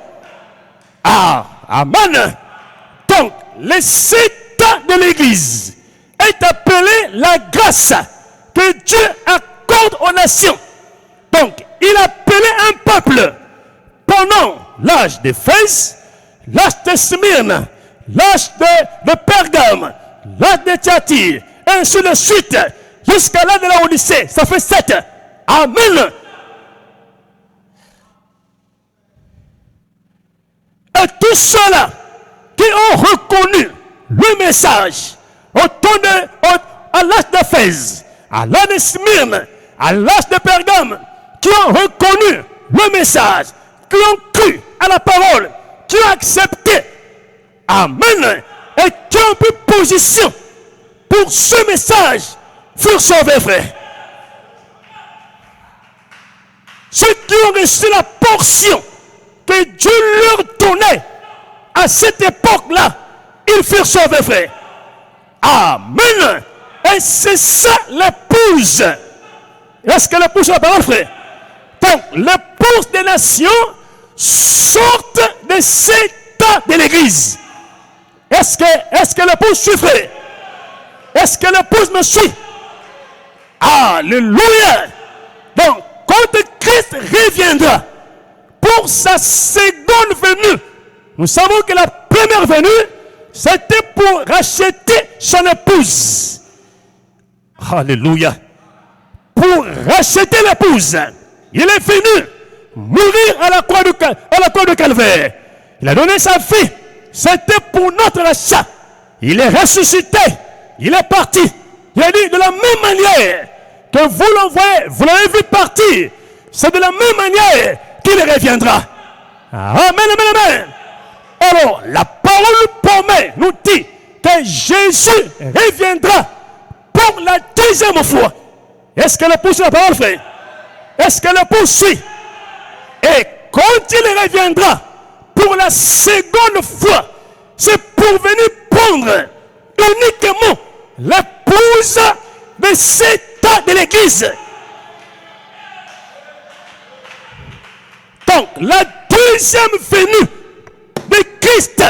Ah, amen. Donc, le 7 ans de l'Église est appelé la grâce que Dieu accorde aux nations. Donc, il a appelé un peuple pendant l'âge d'Éphèse, l'âge de Smyrne, l'âge de Pergame, l'âge de Thyatire, et ainsi de suite, jusqu'à l'âge de la Odyssée. Ça fait 7. Amen. Et tous ceux-là qui ont reconnu le message à l'âge d'Éphèse, à l'âge de Smyrne, à l'âge de Pergame, qui ont reconnu le message, qui ont cru à la parole, qui ont accepté, amen, et qui ont pris position pour ce message, furent sauvés, frère. Ceux qui ont reçu la portion que Dieu leur donnait à cette époque-là, ils furent sauvés, frère. Amen. Et c'est ça l'épouse. Est-ce que l'épouse est la parole, frère? Donc, l'épouse des nations sortent de cet état de l'église. Est-ce que l'épouse suit, frère? Est-ce que l'épouse me suit? Alléluia. Donc, quand Christ reviendra pour sa seconde venue, nous savons que la première venue, c'était pour racheter son épouse. Alléluia. Pour racheter l'épouse. Il est venu mourir à la croix de Calvaire. Il a donné sa vie. C'était pour notre rachat. Il est ressuscité. Il est parti. Il a dit de la même manière que vous l'envoyez, vous l'avez vu partir. C'est de la même manière qu'il reviendra. Amen, amen, amen. Alors, la parole promet, nous dit que Jésus reviendra pour la deuxième fois. Est-ce que l'épouse suit la parole, frère? Est-ce que l'épouse suit? Et quand il reviendra pour la seconde fois, c'est pour venir prendre uniquement l'épouse de cet état de l'église. Donc, la deuxième venue de Christ.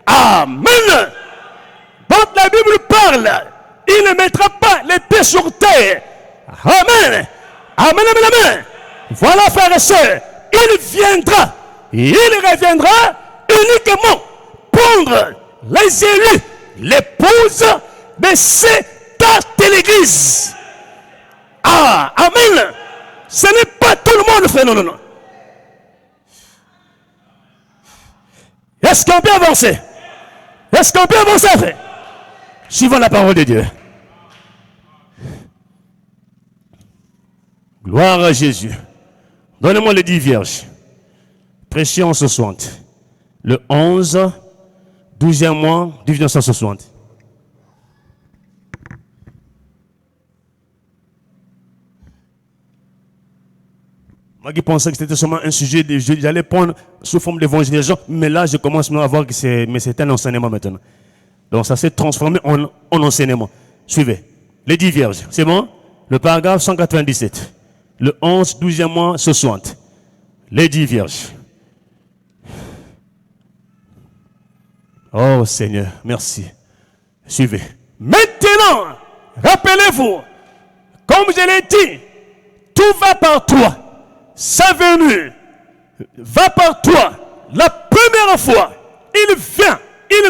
Amen. Donc, la Bible parle, il ne mettra pas les pieds sur terre. Amen. Amen, amen, amen. Voilà, frères et sœurs, il viendra, il reviendra uniquement prendre les élus, l'épouse de cet état de l'église. Amen. Ce n'est pas tout le monde, frère, non. Est-ce qu'on peut avancer? Est-ce qu'on peut avancer, frère? Suivant la parole de Dieu. Gloire à Jésus. Donnez-moi les 10 vierges. Prêchés en 60. Le 11, 12e mois, 1960. Moi qui pensais que c'était seulement un sujet, j'allais prendre sous forme d'évangélisation, mais là je commence à voir que c'est un enseignement maintenant. Donc ça s'est transformé en enseignement. Suivez. Les 10 vierges, c'est bon? Le paragraphe 197. Le 11, 12e mois, 60. Les 10 vierges. Oh Seigneur, merci. Suivez. Maintenant, rappelez-vous, comme je l'ai dit, tout va par toi. Sa venue va par toi. La première fois, il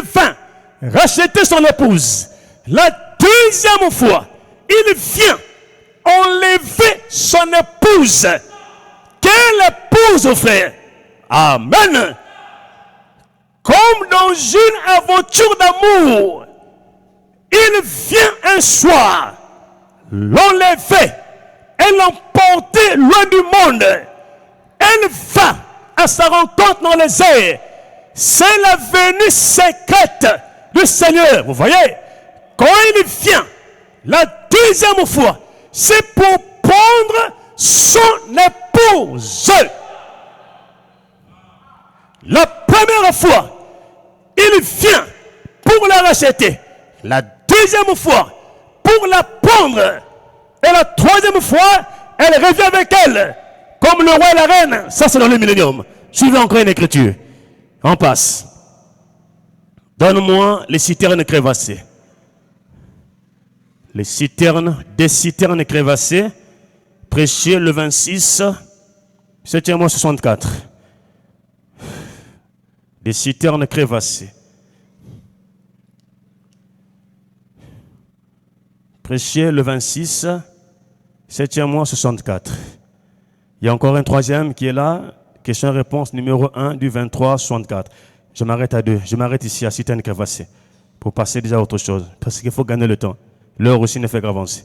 vint racheter son épouse. La deuxième fois, il vient enlever son épouse. Quelle épouse, frère? Amen. Comme dans une aventure d'amour, il vient un soir l'enlever et l'emporter loin du monde. Elle va à sa rencontre dans les airs. C'est la venue secrète du Seigneur. Vous voyez, quand il vient la deuxième fois, c'est pour prendre son épouse. La première fois, il vient pour la racheter. La deuxième fois, pour la prendre. Et la troisième fois, elle revient avec elle. Comme le roi et la reine. Ça, c'est dans le millénium. Suivez encore une écriture. On passe. Donne-moi les citernes crévassées. Les citernes, des citernes crévassées. Prêché le 26, 7e mois 64. Des citernes crévassées. Prêché le 26, 7e mois 64. Il y a encore un troisième qui est là, Question-réponse numéro 1 du 23-64. Je m'arrête à 2. Je m'arrête ici à Citerne Cavassé pour passer déjà à autre chose. Parce qu'il faut gagner le temps. L'heure aussi ne fait qu'avancer.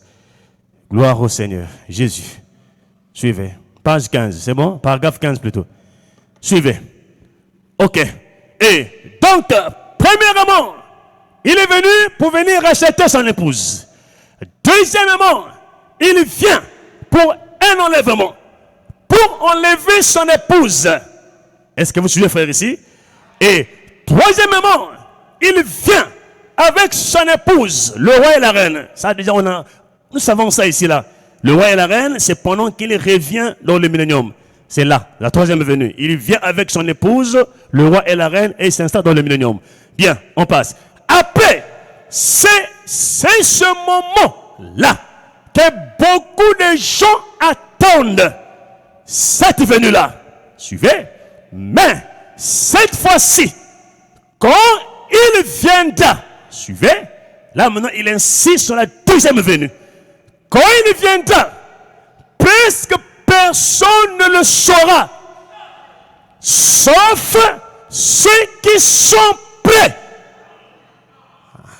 Gloire au Seigneur. Jésus. Suivez. Page 15. C'est bon? Paragraphe 15 plutôt. Suivez. OK. Et donc, premièrement, il est venu pour venir racheter son épouse. Deuxièmement, il vient pour un enlèvement. Pour enlever son épouse. Est-ce que vous suivez, frère, ici? Et troisièmement, il vient avec son épouse, le roi et la reine. Ça, déjà, nous savons ça ici, là. Le roi et la reine, c'est pendant qu'il revient dans le millénium. C'est là, la troisième venue. Il vient avec son épouse, le roi et la reine, et il s'installe dans le millénium. Bien, on passe. Après, c'est ce moment-là que beaucoup de gens attendent cette venue-là. Suivez. Mais, cette fois-ci, quand il viendra, suivez, là maintenant il insiste sur la deuxième venue. Quand il viendra, presque personne ne le saura, sauf ceux qui sont prêts.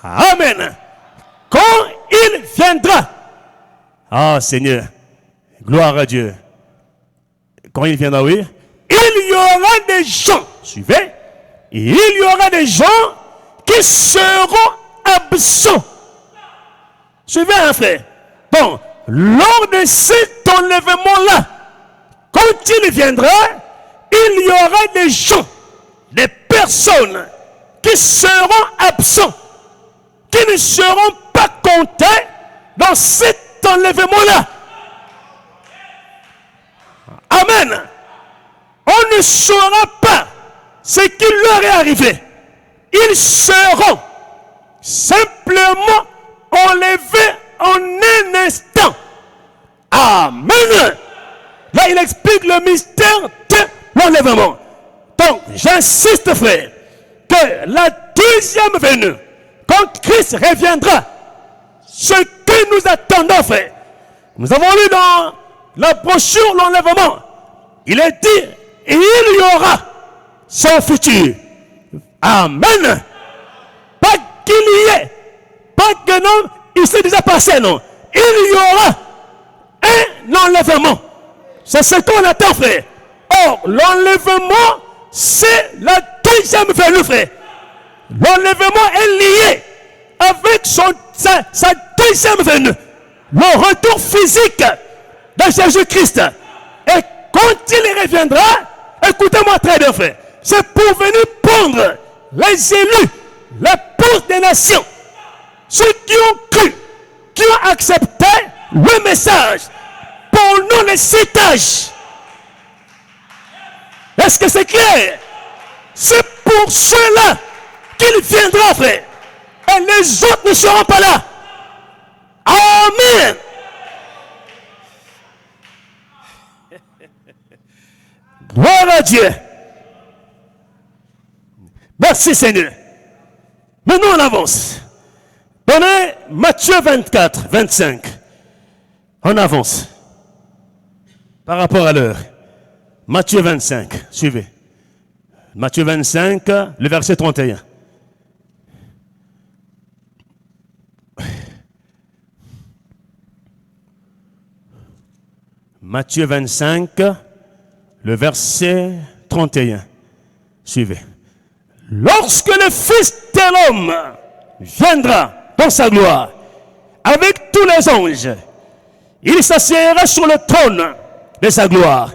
Amen. Quand il viendra, ah Seigneur, gloire à Dieu. Quand il viendra, oui, il y aura des gens, suivez, il y aura des gens qui seront absents. Suivez, un frère. Bon, lors de cet enlèvement-là, quand il viendra, il y aura des gens, des personnes qui seront absents, qui ne seront pas comptés dans cet enlèvement-là. Amen. On ne saura pas ce qui leur est arrivé. Ils seront simplement enlevés en un instant. Amen. Là, il explique le mystère de l'enlèvement. Donc, j'insiste, frère, que la deuxième venue, quand Christ reviendra, ce que nous attendons, frère, nous avons lu dans la brochure l'enlèvement, il est dit, il y aura son futur. Amen. Pas qu'il y ait, pas que non, il s'est déjà passé, non. Il y aura un enlèvement. C'est ce qu'on attend, frère. Or, l'enlèvement, c'est la deuxième venue, frère. L'enlèvement est lié avec sa deuxième venue. Le retour physique de Jésus-Christ. Et quand il reviendra, écoutez-moi très bien, frère. C'est pour venir prendre les élus, les peuples des nations, ceux qui ont cru, qui ont accepté le message pendant les 7 âges. Est-ce que c'est clair? C'est pour ceux-là qu'il viendra, frère. Et les autres ne seront pas là. Amen. Gloire à Dieu. Merci Seigneur. Maintenant on avance. Donnez Matthieu 24, 25. On avance. Par rapport à l'heure. Matthieu 25, suivez. Matthieu 25, le verset 31. Matthieu 25, le verset 31. Suivez. Lorsque le Fils de l'homme viendra dans sa gloire, avec tous les anges, il s'assiera sur le trône de sa gloire.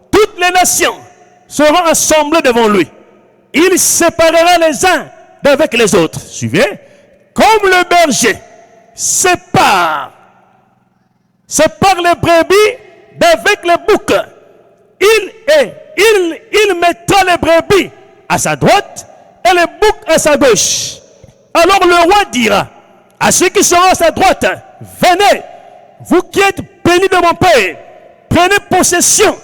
Toutes les nations seront assemblées devant lui. Il séparera les uns d'avec les autres. Suivez. Comme le berger sépare les brebis d'avec les boucs. Il mettra les brebis à sa droite et les boucs à sa gauche. Alors le roi dira à ceux qui seront à sa droite, venez, vous qui êtes bénis de mon Père, prenez possession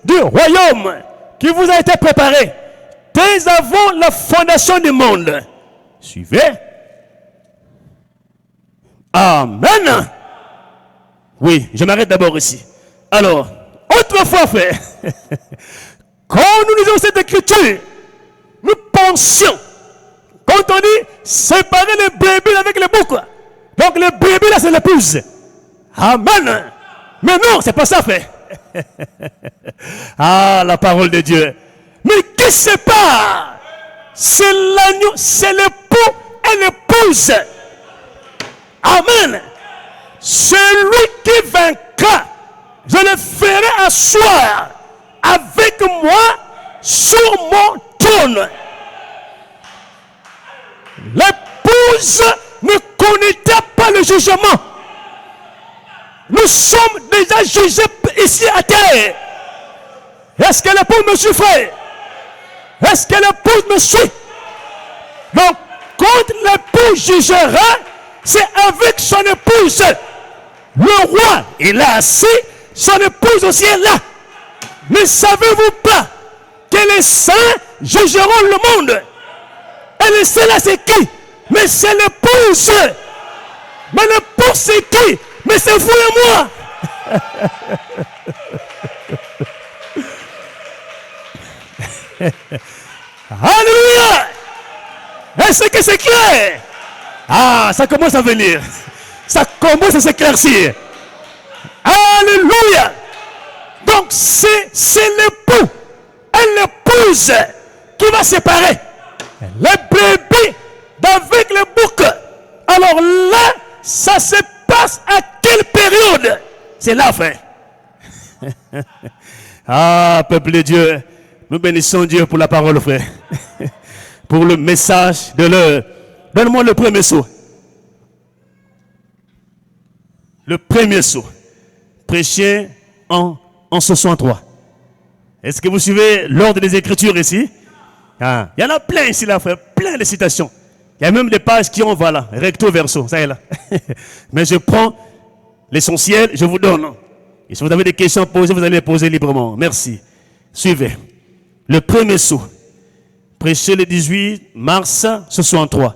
du royaume qui vous a été préparé dès avant la fondation du monde. Suivez. Amen. Oui, je m'arrête d'abord ici. Alors, autrefois, frère, Quand nous lisons cette écriture, nous pensions, quand on dit séparer les brebis avec les boucs, donc les brebis là c'est l'épouse. Amen. Mais non, c'est pas ça fait. Ah, la parole de Dieu. Mais qui sépare? C'est l'agneau, c'est l'époux et l'épouse. Amen. Celui qui vaincra, je le ferai asseoir avec moi sur mon trône. L'épouse ne connaîtra pas le jugement. Nous sommes déjà jugés ici à terre. Est-ce que l'épouse me suit, frère? Est-ce que l'épouse me suit? Donc, quand l'épouse jugera, c'est avec son épouse. Le roi est là assis, son épouse aussi est là. Ne savez-vous pas que les saints jugeront le monde? Et les saints là c'est qui? Mais c'est l'épouse. Mais l'épouse c'est qui? Mais c'est vous et moi. Alléluia. Est-ce que c'est clair? Ah, ça commence à venir. Ça commence à s'éclaircir. Alléluia. Donc c'est l'époux et l'épouse qui va séparer les brebis d'avec les boucs. Alors là, ça se passe à quelle période? C'est là, frère. Ah, peuple de Dieu, nous bénissons Dieu pour la parole, frère. Pour le message de l'heure. Donne-moi le premier saut. Le premier saut. Prêché en 63. Est-ce que vous suivez l'ordre des Écritures ici? Ah, il y en a plein ici, là, frère. Plein de citations. Il y a même des pages qui ont, voilà, recto verso. Ça est là. Mais je prends l'essentiel, je vous donne. Et si vous avez des questions à poser, vous allez les poser librement. Merci. Suivez. Le premier saut. Prêché le 18 mars 63.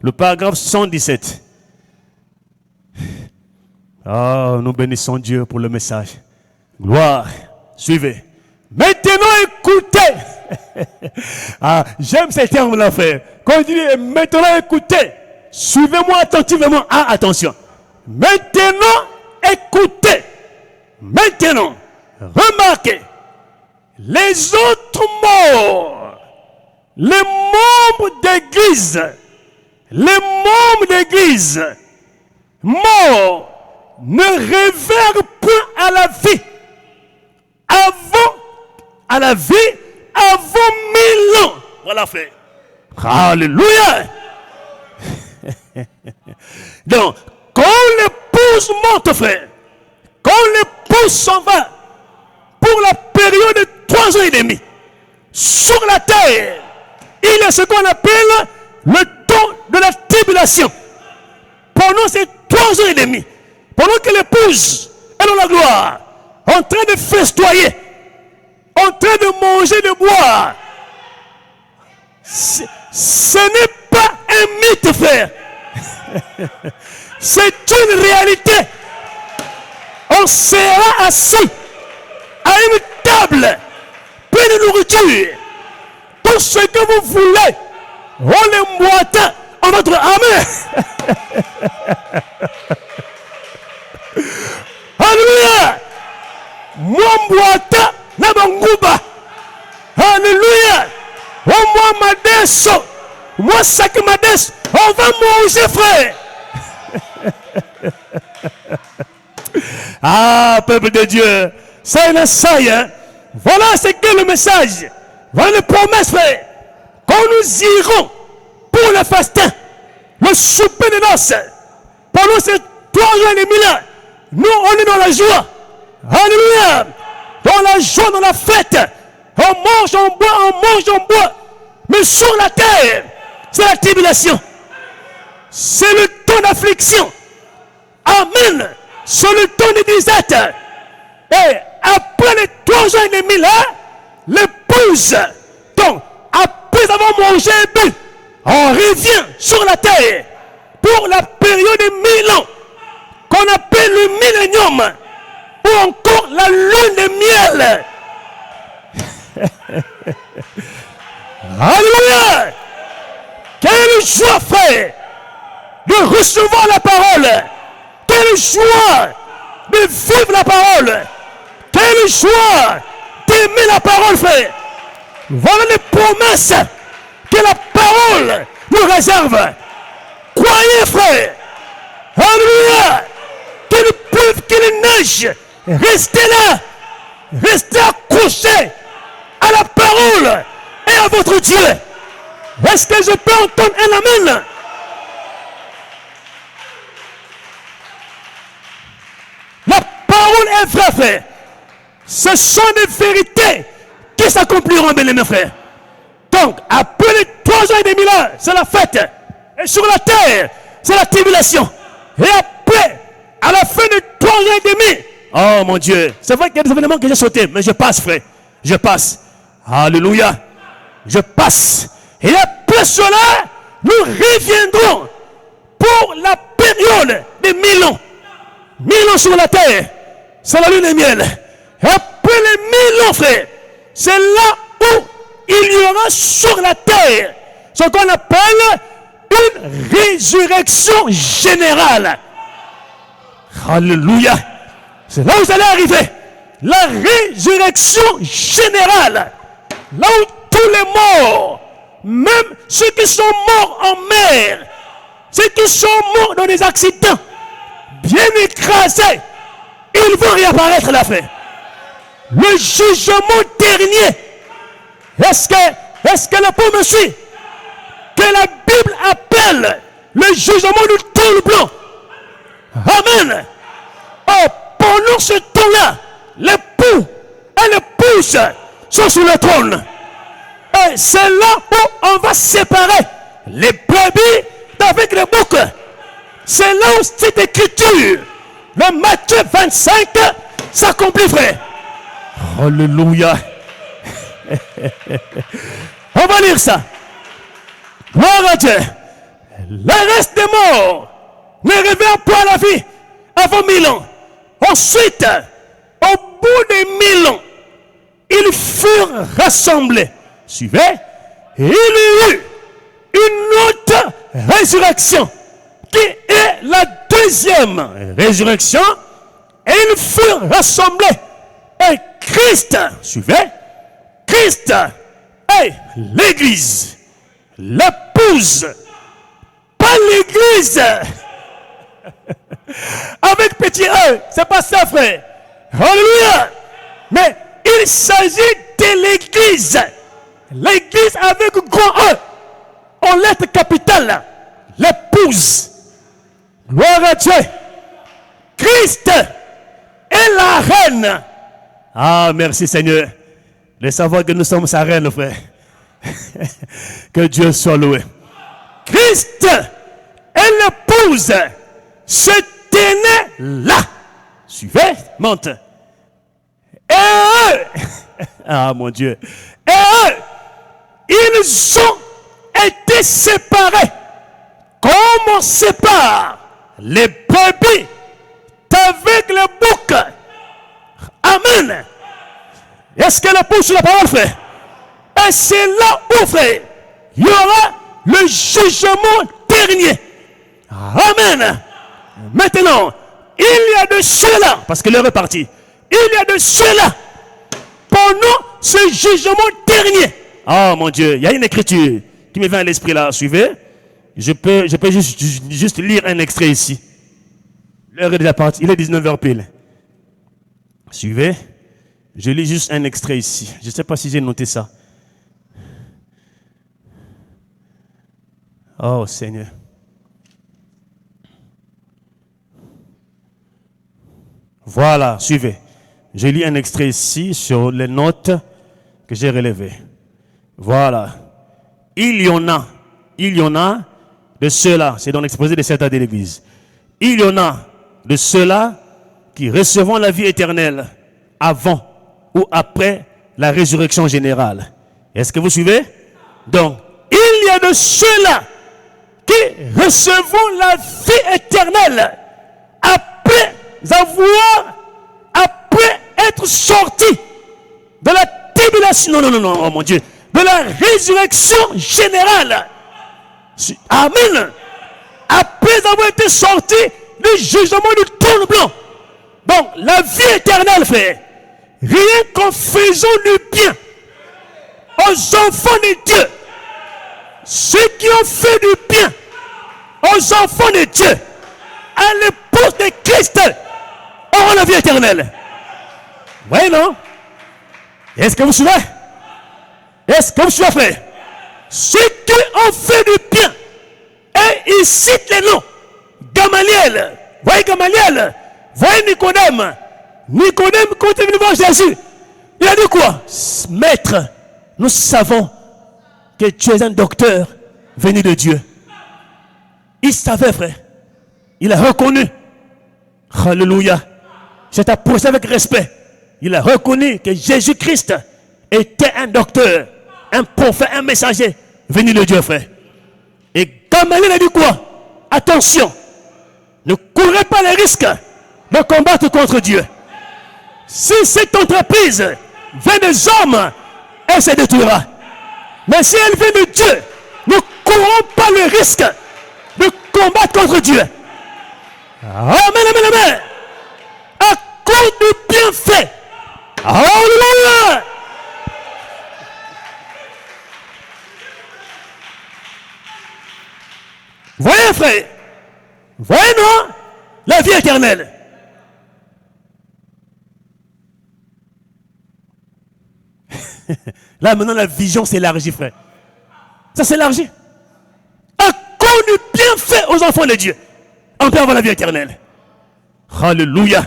Le paragraphe 117. Ah, nous bénissons Dieu pour le message. Gloire. Suivez. Maintenant, écoutez. Ah, j'aime ces termes-là, frère. Quand il dit maintenant, écoutez. Suivez-moi attentivement. Ah, attention. Maintenant, écoutez. Maintenant, remarquez. Les autres morts, les membres d'église, morts, ne révèrent point à la vie avant 1000 ans. Voilà, frère. Alléluia. Donc, quand l'épouse monte, frère, quand l'épouse s'en va pour la période de 3 ans et demi sur la terre, il y a ce qu'on appelle le temps de la tribulation. Pendant ces 3 ans et demi, pendant que l'épouse est dans la gloire, en train de festoyer, en train de manger, de boire, ce n'est pas un mythe, frère. C'est une réalité. On sera assis à une table pleine de nourriture. Tout ce que vous voulez, on les moita en votre Amen. Alléluia. Moi moita na banguba. Alléluia. Moi madesso. Moi sac madesso. On va manger, frère. Ah, peuple de Dieu, c'est une saille, hein? Voilà ce qu'est le message. Voilà les promesses, frère. Quand nous irons pour le fastin, le souper de noces, pendant ces 3 ans et demi là, nous on est dans la joie. Alléluia. Dans la joie, dans la fête. On mange, on boit. Mais sur la terre, c'est la tribulation. C'est le temps d'affliction. Amen. C'est le temps de disette. Et après les 3 ans et demi là, l'épouse, donc après avoir mangé et bu, on revient sur la terre pour la période de 1000 ans qu'on appelle le millénium ou encore la lune de miel. Alléluia. Quelle joie, frère, de recevoir la parole. Quelle joie de vivre la parole. Quelle joie d'aimer la parole, frère. Voilà les promesses que la parole nous réserve. Croyez, frère. Alléluia. Qu'il pleuve, qu'il neige, restez là. Restez accrochés à la parole et à votre Dieu. Est-ce que je peux entendre un amen? La parole est vraie, frère. Ce sont des vérités qui s'accompliront, bien mes frères. Donc, après les 3 ans et demi là, c'est la fête. Et sur la terre, c'est la tribulation. Et après, à la fin de 3 ans et demi, oh mon Dieu, c'est vrai qu'il y a des événements que j'ai sautés, mais je passe, frère. Je passe. Alléluia. Je passe. Et après cela, nous reviendrons pour la période de 1000 ans. 1000 ans sur la terre, c'est la lune de miel. Et après les 1000 ans, frère, c'est là où il y aura sur la terre ce qu'on appelle une résurrection générale. Alléluia. C'est là où vous allez arriver. La résurrection générale. Là où tous les morts, même ceux qui sont morts en mer, ceux qui sont morts dans des accidents, bien écrasés, ils vont réapparaître là, frère. Le jugement dernier. Est-ce que le pont me suit? Que la Bible appelle le jugement du trône blanc. Amen. Oh, pendant ce temps-là, l'époux et l'épouse sont sur le trône. Et c'est là où on va séparer les brebis d'avec les boucs. C'est là où cette écriture, le Matthieu 25, s'accomplit, frère. Alléluia. On va lire ça. Gloire à Dieu. Le reste des morts ne revient pas à la vie avant 1000 ans. Ensuite, au bout de 1000 ans, ils furent rassemblés. Suivez. Et il y eut une autre résurrection qui est la deuxième résurrection. Et ils furent rassemblés. Et Christ, suivez, Christ est l'église, l'épouse, pas l'église avec petit E, c'est pas ça, frère. Alléluia. Mais il s'agit de l'église, l'église avec grand E, en lettres capitales, l'épouse. Gloire à Dieu. Christ est la reine. Ah, merci Seigneur de savoir que nous sommes sa reine, frère. Que Dieu soit loué. Christ et l'épouse se tenaient là. Suivez, monte. Et eux, ah mon Dieu, et eux, ils ont été séparés. Comme on sépare les brebis d'avec les boucs. Amen. Est-ce que l'épouse sur la parole, frère? Et c'est là où, frère, il y aura le jugement dernier. Amen. Maintenant, il y a de cela, parce que l'heure est partie, il y a de cela pendant ce jugement dernier. Oh mon Dieu, il y a une écriture qui me vient à l'esprit là. Suivez. Je peux juste lire un extrait ici. L'heure est déjà partie, il est 19h pile. Suivez. Je lis juste un extrait ici. Je ne sais pas si j'ai noté ça. Oh Seigneur. Voilà, suivez. Je lis un extrait ici sur les notes que j'ai relevées. Voilà. Il y en a de ceux-là, c'est dans l'exposé de cette de l'Église. Il y en a de ceux-là qui recevront la vie éternelle avant ou après la résurrection générale. Est-ce que vous suivez? Donc, il y a de ceux-là qui recevront la vie éternelle après être sortis de la tribulation non, non, non, non, oh mon Dieu, de la résurrection générale. Amen. Après avoir été sorti du jugement du trône blanc. Donc, la vie éternelle, frère, rien qu'en faisant du bien aux enfants de Dieu, ceux qui ont fait du bien aux enfants de Dieu, à l'épouse de Christ, auront la vie éternelle. Oui, non? Est-ce que vous suivez? Est-ce que vous suivez, frère? Ceux qui ont fait du bien, et ils citent les noms. Gamaliel, voyez Gamaliel, voyez Nicodème. Nicodème, quand il est venu voir Jésus, il a dit quoi? Maître, nous savons que tu es un docteur venu de Dieu. Il savait, frère. Il a reconnu. Alléluia. C'est approché avec respect. Il a reconnu que Jésus-Christ était un docteur, un prophète, un messager venu de Dieu, frère. Et Gamaliel a dit quoi? Attention, ne courez pas les risques de combattre contre Dieu. Si cette entreprise vient des hommes, elle se détruira. Mais si elle vient de Dieu, ne courons pas le risque de combattre contre Dieu. Amen, amen, amen. À cause du bienfait. Alléluia. Voyez, frère. Voyez, non? La vie éternelle. Là, maintenant, la vision s'élargit, frère. Ça s'élargit. À cause du bienfait aux enfants de Dieu, on peut avoir la vie éternelle. Alléluia.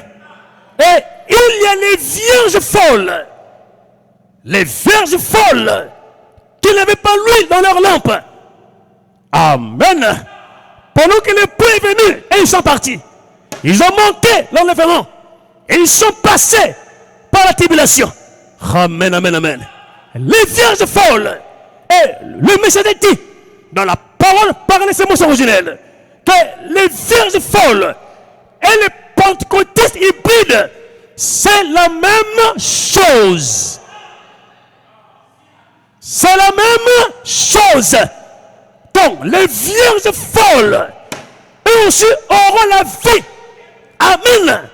Et il y a les vierges folles. Les vierges folles qui n'avaient pas l'huile dans leur lampe. Amen. Pendant que l'époux est venu et ils sont partis. Ils ont manqué l'enlèvement. Et ils sont passés par la tribulation. Amen, amen, amen. Les vierges folles. Et le messager dit, dans la parole, par les émotions originelles, que les vierges folles et les pentecôtistes hybrides, c'est la même chose. C'est la même chose. Donc, les vierges folles, eux aussi auront la vie. Amen.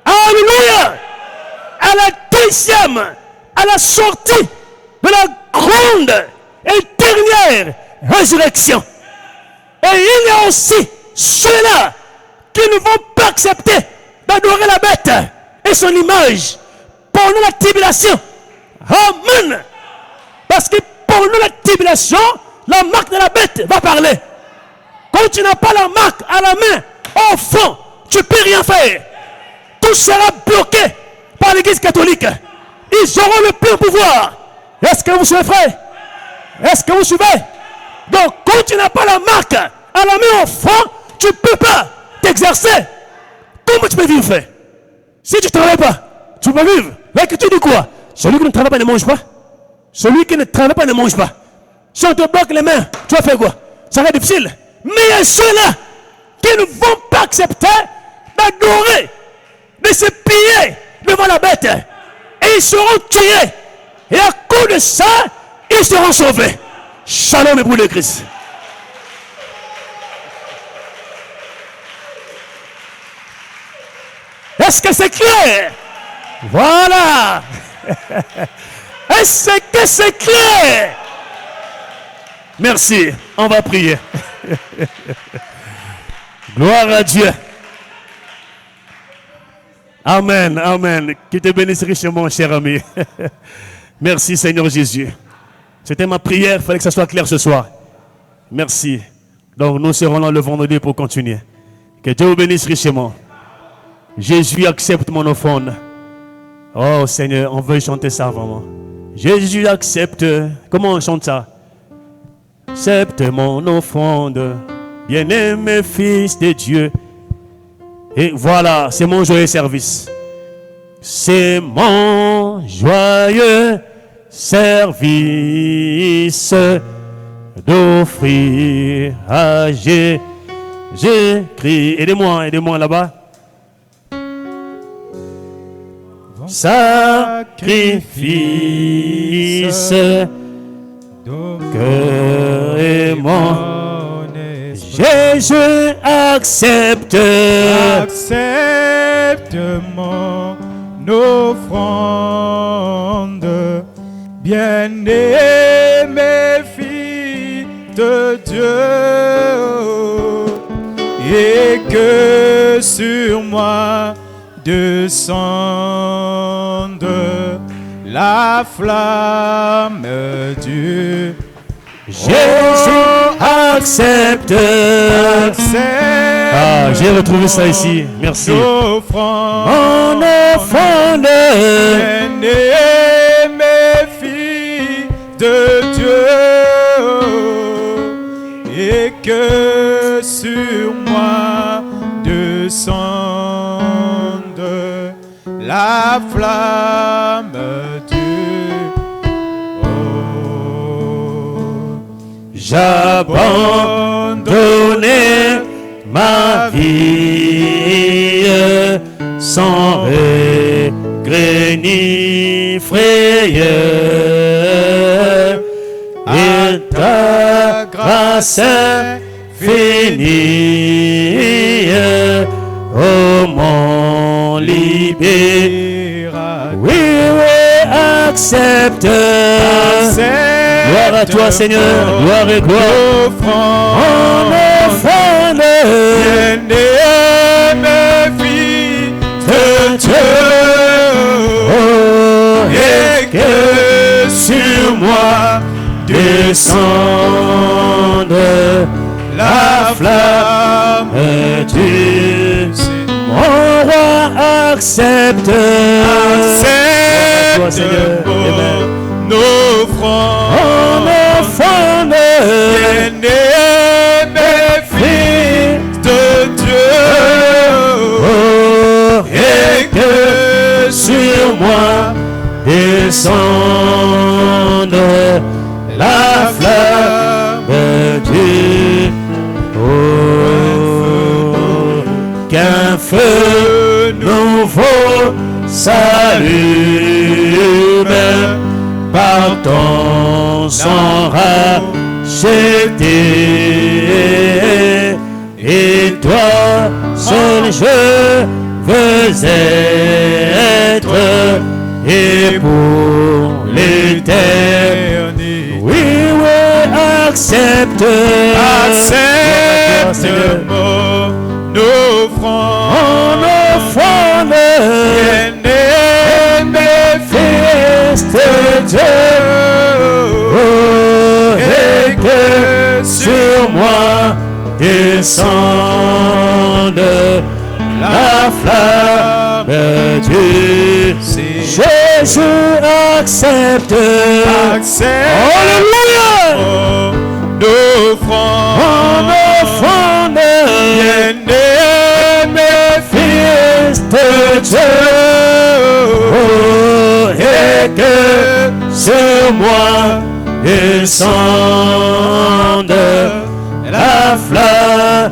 Alléluia. À la deuxième, à la sortie de la grande et dernière résurrection. Et il y a aussi ceux-là qui ne vont pas accepter d'adorer la bête et son image pendant la tribulation. Amen. Parce que pendant la tribulation, la marque de la bête va parler. Quand tu n'as pas la marque à la main, au fond, tu ne peux rien faire. Tout sera bloqué par l'église catholique. Ils auront le plein pouvoir. Est-ce que vous suivez, frère? Est-ce que vous suivez? Donc, quand tu n'as pas la marque à la main au fond, tu ne peux pas t'exercer. Comment tu peux vivre, frère? Si tu ne travailles pas, tu peux vivre. L'écriture dit quoi? Celui qui ne travaille pas ne mange pas. Celui qui ne travaille pas ne mange pas. Si on te bloque les mains, tu vas faire quoi? Ça va être difficile. Mais il y a ceux-là qui ne vont pas accepter d'adorer, de se piller devant la bête. Et ils seront tués. Et à cause de ça, ils seront sauvés. Shalom et pour le Christ. Est-ce que c'est clair? Voilà. Est-ce que c'est clair? Merci. On va prier. Gloire à Dieu. Amen. Amen. Que te bénisse richement, cher ami. Merci, Seigneur Jésus. C'était ma prière. Il fallait que ça soit clair ce soir. Merci. Donc, nous serons là le vendredi pour continuer. Que Dieu vous bénisse richement. Jésus accepte mon offrande. Oh Seigneur, on veut chanter ça vraiment. Jésus accepte. Comment on chante ça? Accepte mon offrande, bien-aimé fils de Dieu. Et voilà, c'est mon joyeux service. C'est mon joyeux service d'offrir à Jésus-Christ. Aidez-moi là-bas. sacrifice, cœur et mon Jésus accepte, accepte mon offrande, bien-aimé fils de Dieu, et que sur moi descende la flamme du Jésus accepte. Ah, j'ai retrouvé ça ici. Merci. Mon offrande, bien-aimé fils de Dieu, et que sur moi descende la flamme du j'abandonnais ma vie sans regret ni frayeur, et ta grâce infinie, ô mon libérateur, oui, accepte. Gloire à toi, Seigneur, gloire et gloire. En offrande, bien-aimé fils de Dieu, et que sur moi descende la flamme du mon roi accepte. accepte toi, Seigneur. Amen. nos offrandes, bien-aimé fils de Dieu, et que sur moi descende la flamme du qu'un feu nouveau s'allume par ton sang racheté, et toi seul je veux être, et pour l'éternité. Oui, oui, accepte mon offrande, bien-aimé fils de Dieu, et que sur moi descende la flamme du Jésus accepte. Alléluia. Mon offrande, bien-aimé fils de Dieu, et que sur moi descende la flamme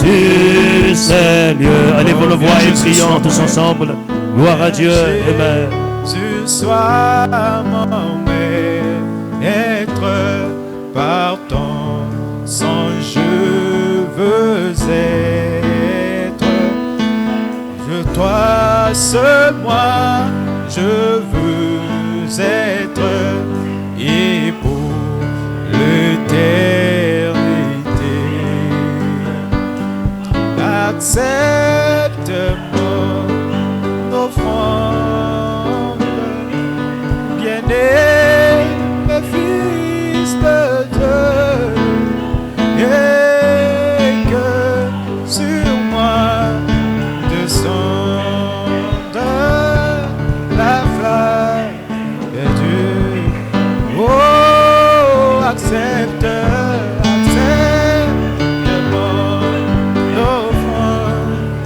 du Seigneur. Allez, vous le voyez, prions tous ensemble. Gloire à Dieu. Amen. Tu sois mon maître, par ton sang je veux être. Toi seul moi je veux être, et pour l'éternité. Accepte mon offrande, bien-aimé fils de Dieu, et que sur moi descende la flamme de Dieu. Oh, accepte mon offrande,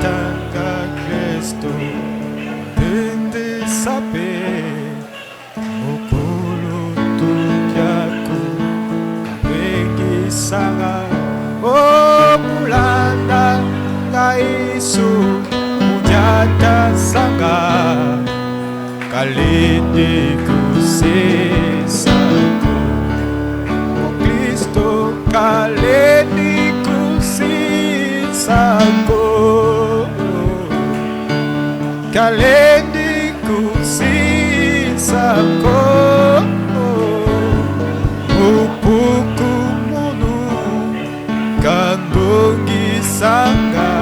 Tanga Kristo Tende sape Okolo tukyako Kabeki sanga O mulanda Ngaisu Mujata sanga Kalende kusesako O Kristo kalende kusesako Kalende kusesako Upuku munu Kandongi sanga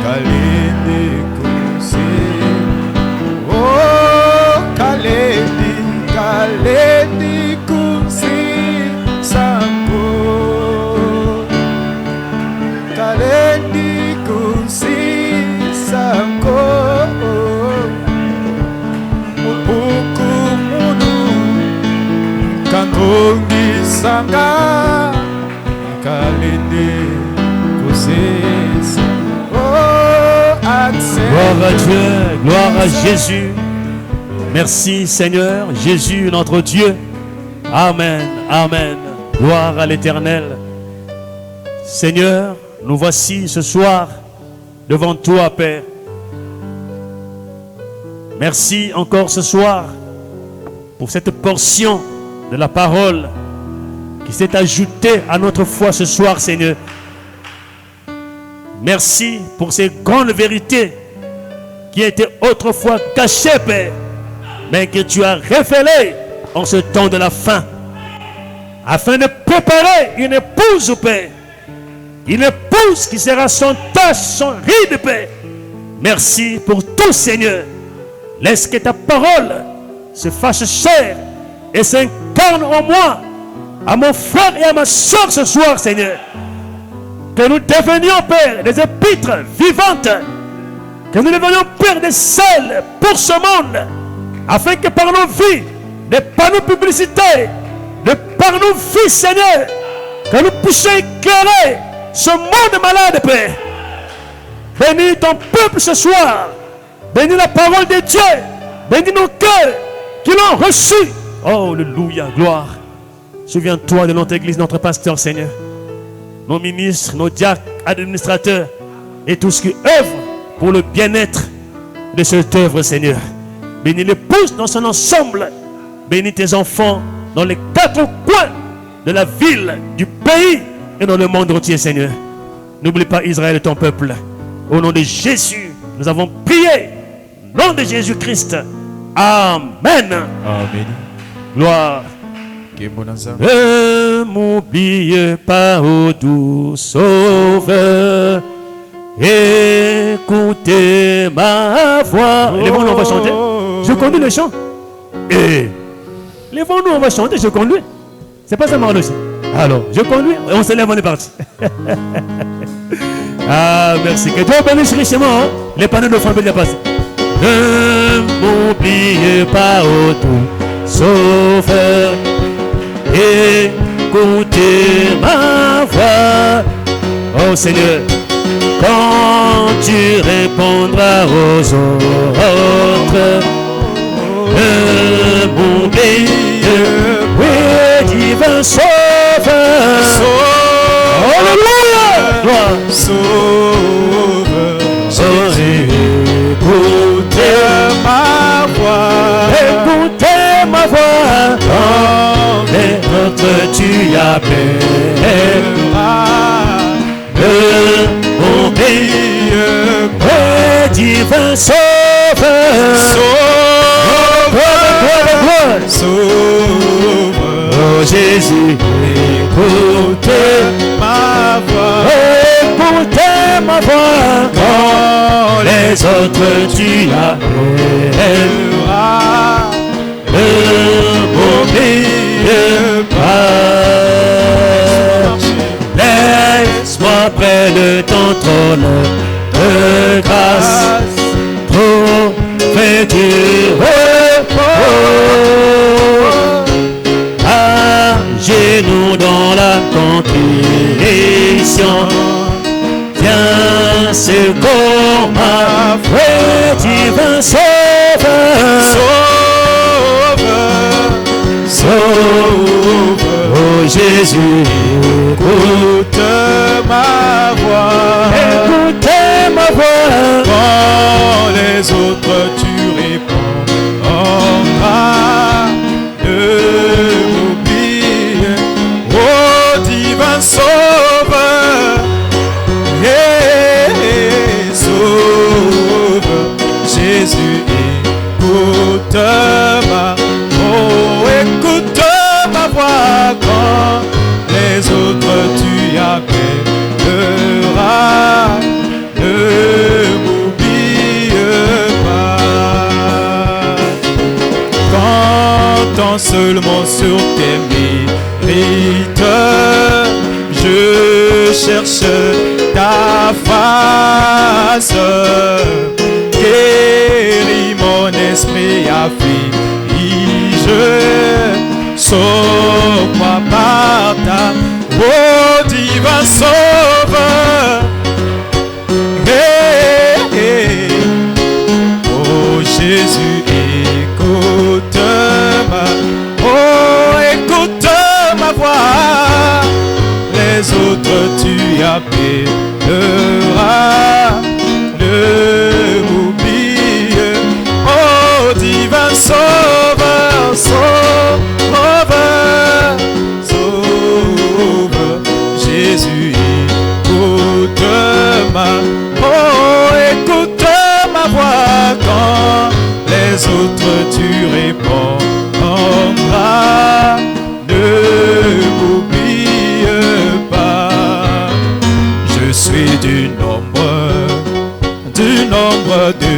Kalende kusesako Oh kalende Kalende kusesako Kalende kusesako Upuku munu Kangongi sanga Kalende kusesako Gloire à Dieu, gloire à Jésus. Merci Seigneur, Jésus notre Dieu. Amen, amen. Gloire à l'Éternel. Seigneur, nous voici ce soir devant toi, Père. Merci encore ce soir pour cette portion de la parole qui s'est ajoutée à notre foi ce soir, Seigneur. Merci pour ces grandes vérités qui étaient autrefois cachées, Père, mais que tu as révélées en ce temps de la fin, afin de préparer une épouse, Père. Une épouse qui sera sans tache, sans ride, Père. Merci pour tout, Seigneur. Laisse que ta parole se fasse chair et s'incarne en moi, à mon frère et à ma soeur ce soir, Seigneur. Que nous devenions, Père, des épîtres vivantes. Que nous devenions, Père, des sels pour ce monde. Afin que par nos vies, des panneaux publicitaires, de par nos vies, Seigneur, que nous puissions éclairer ce monde malade, Père. Bénis ton peuple ce soir. Bénis la parole de Dieu. Bénis nos cœurs qui l'ont reçu. Oh, alléluia, gloire. Souviens-toi de notre église, notre pasteur, Seigneur. Nos ministres, nos diacres, administrateurs et tout ce qui œuvre pour le bien-être de cette œuvre, Seigneur. Bénis l'épouse dans son ensemble. Bénis tes enfants dans les quatre coins de la ville, du pays et dans le monde entier, Seigneur. N'oublie pas Israël, ton peuple. Au nom de Jésus, nous avons prié. Au nom de Jésus-Christ. Amen. Amen. Gloire. Ne m'oubliez pas, ô doux Sauveur. Écoutez ma voix. Lèvons-nous, on va chanter. Je conduis le chant. Et lèvons-nous, on va chanter. Je conduis. C'est pas ça, Marlo aussi. Alors, je conduis et on se lève, on est parti. Ah, merci. Que Dieu bénisse richement, hein? Les panneaux de famille de passé. Ne m'oubliez pas, ô doux Sauveur. Écoutez ma voix. Oh Seigneur, quand tu répondras aux autres, ne m'oublie, oui, divin Sauveur. Alléluia. Sauveur, Écoutez ma voix. Écoutez ma voix. Quand les autres tu appelles, ne m'oublie, divin Sauveur. Sauveur, Oh Jésus, écoutez ma voix. Écoutez ma voix. Quand les autres tu appelles, ne m'oublie pas. Laisse-moi près de ton trône de grâce, trouver du repos. À genoux dans la contrition, viens secours ma foi, divin sauveur, sauve, oh Jésus, écoute ma voix, quand les autres tu réponds, ne m'oublie, oh divin sauveur, sauve, Jésus, écoute ma voix quand les autres tu appelleras, ne m'oublie pas. Quand seulement sur tes mérites, je cherche ta face, guéris mon esprit afflige, sauve-moi par ta oh divin sauveur, oh Jésus, écoute ma voix, les autres tu appelleras, ne m'oublie, oh divin sauveur, sauve, Jésus, écoute ma voix quand les autres tu répondras, ne m'oublie pas. Je suis du nombre de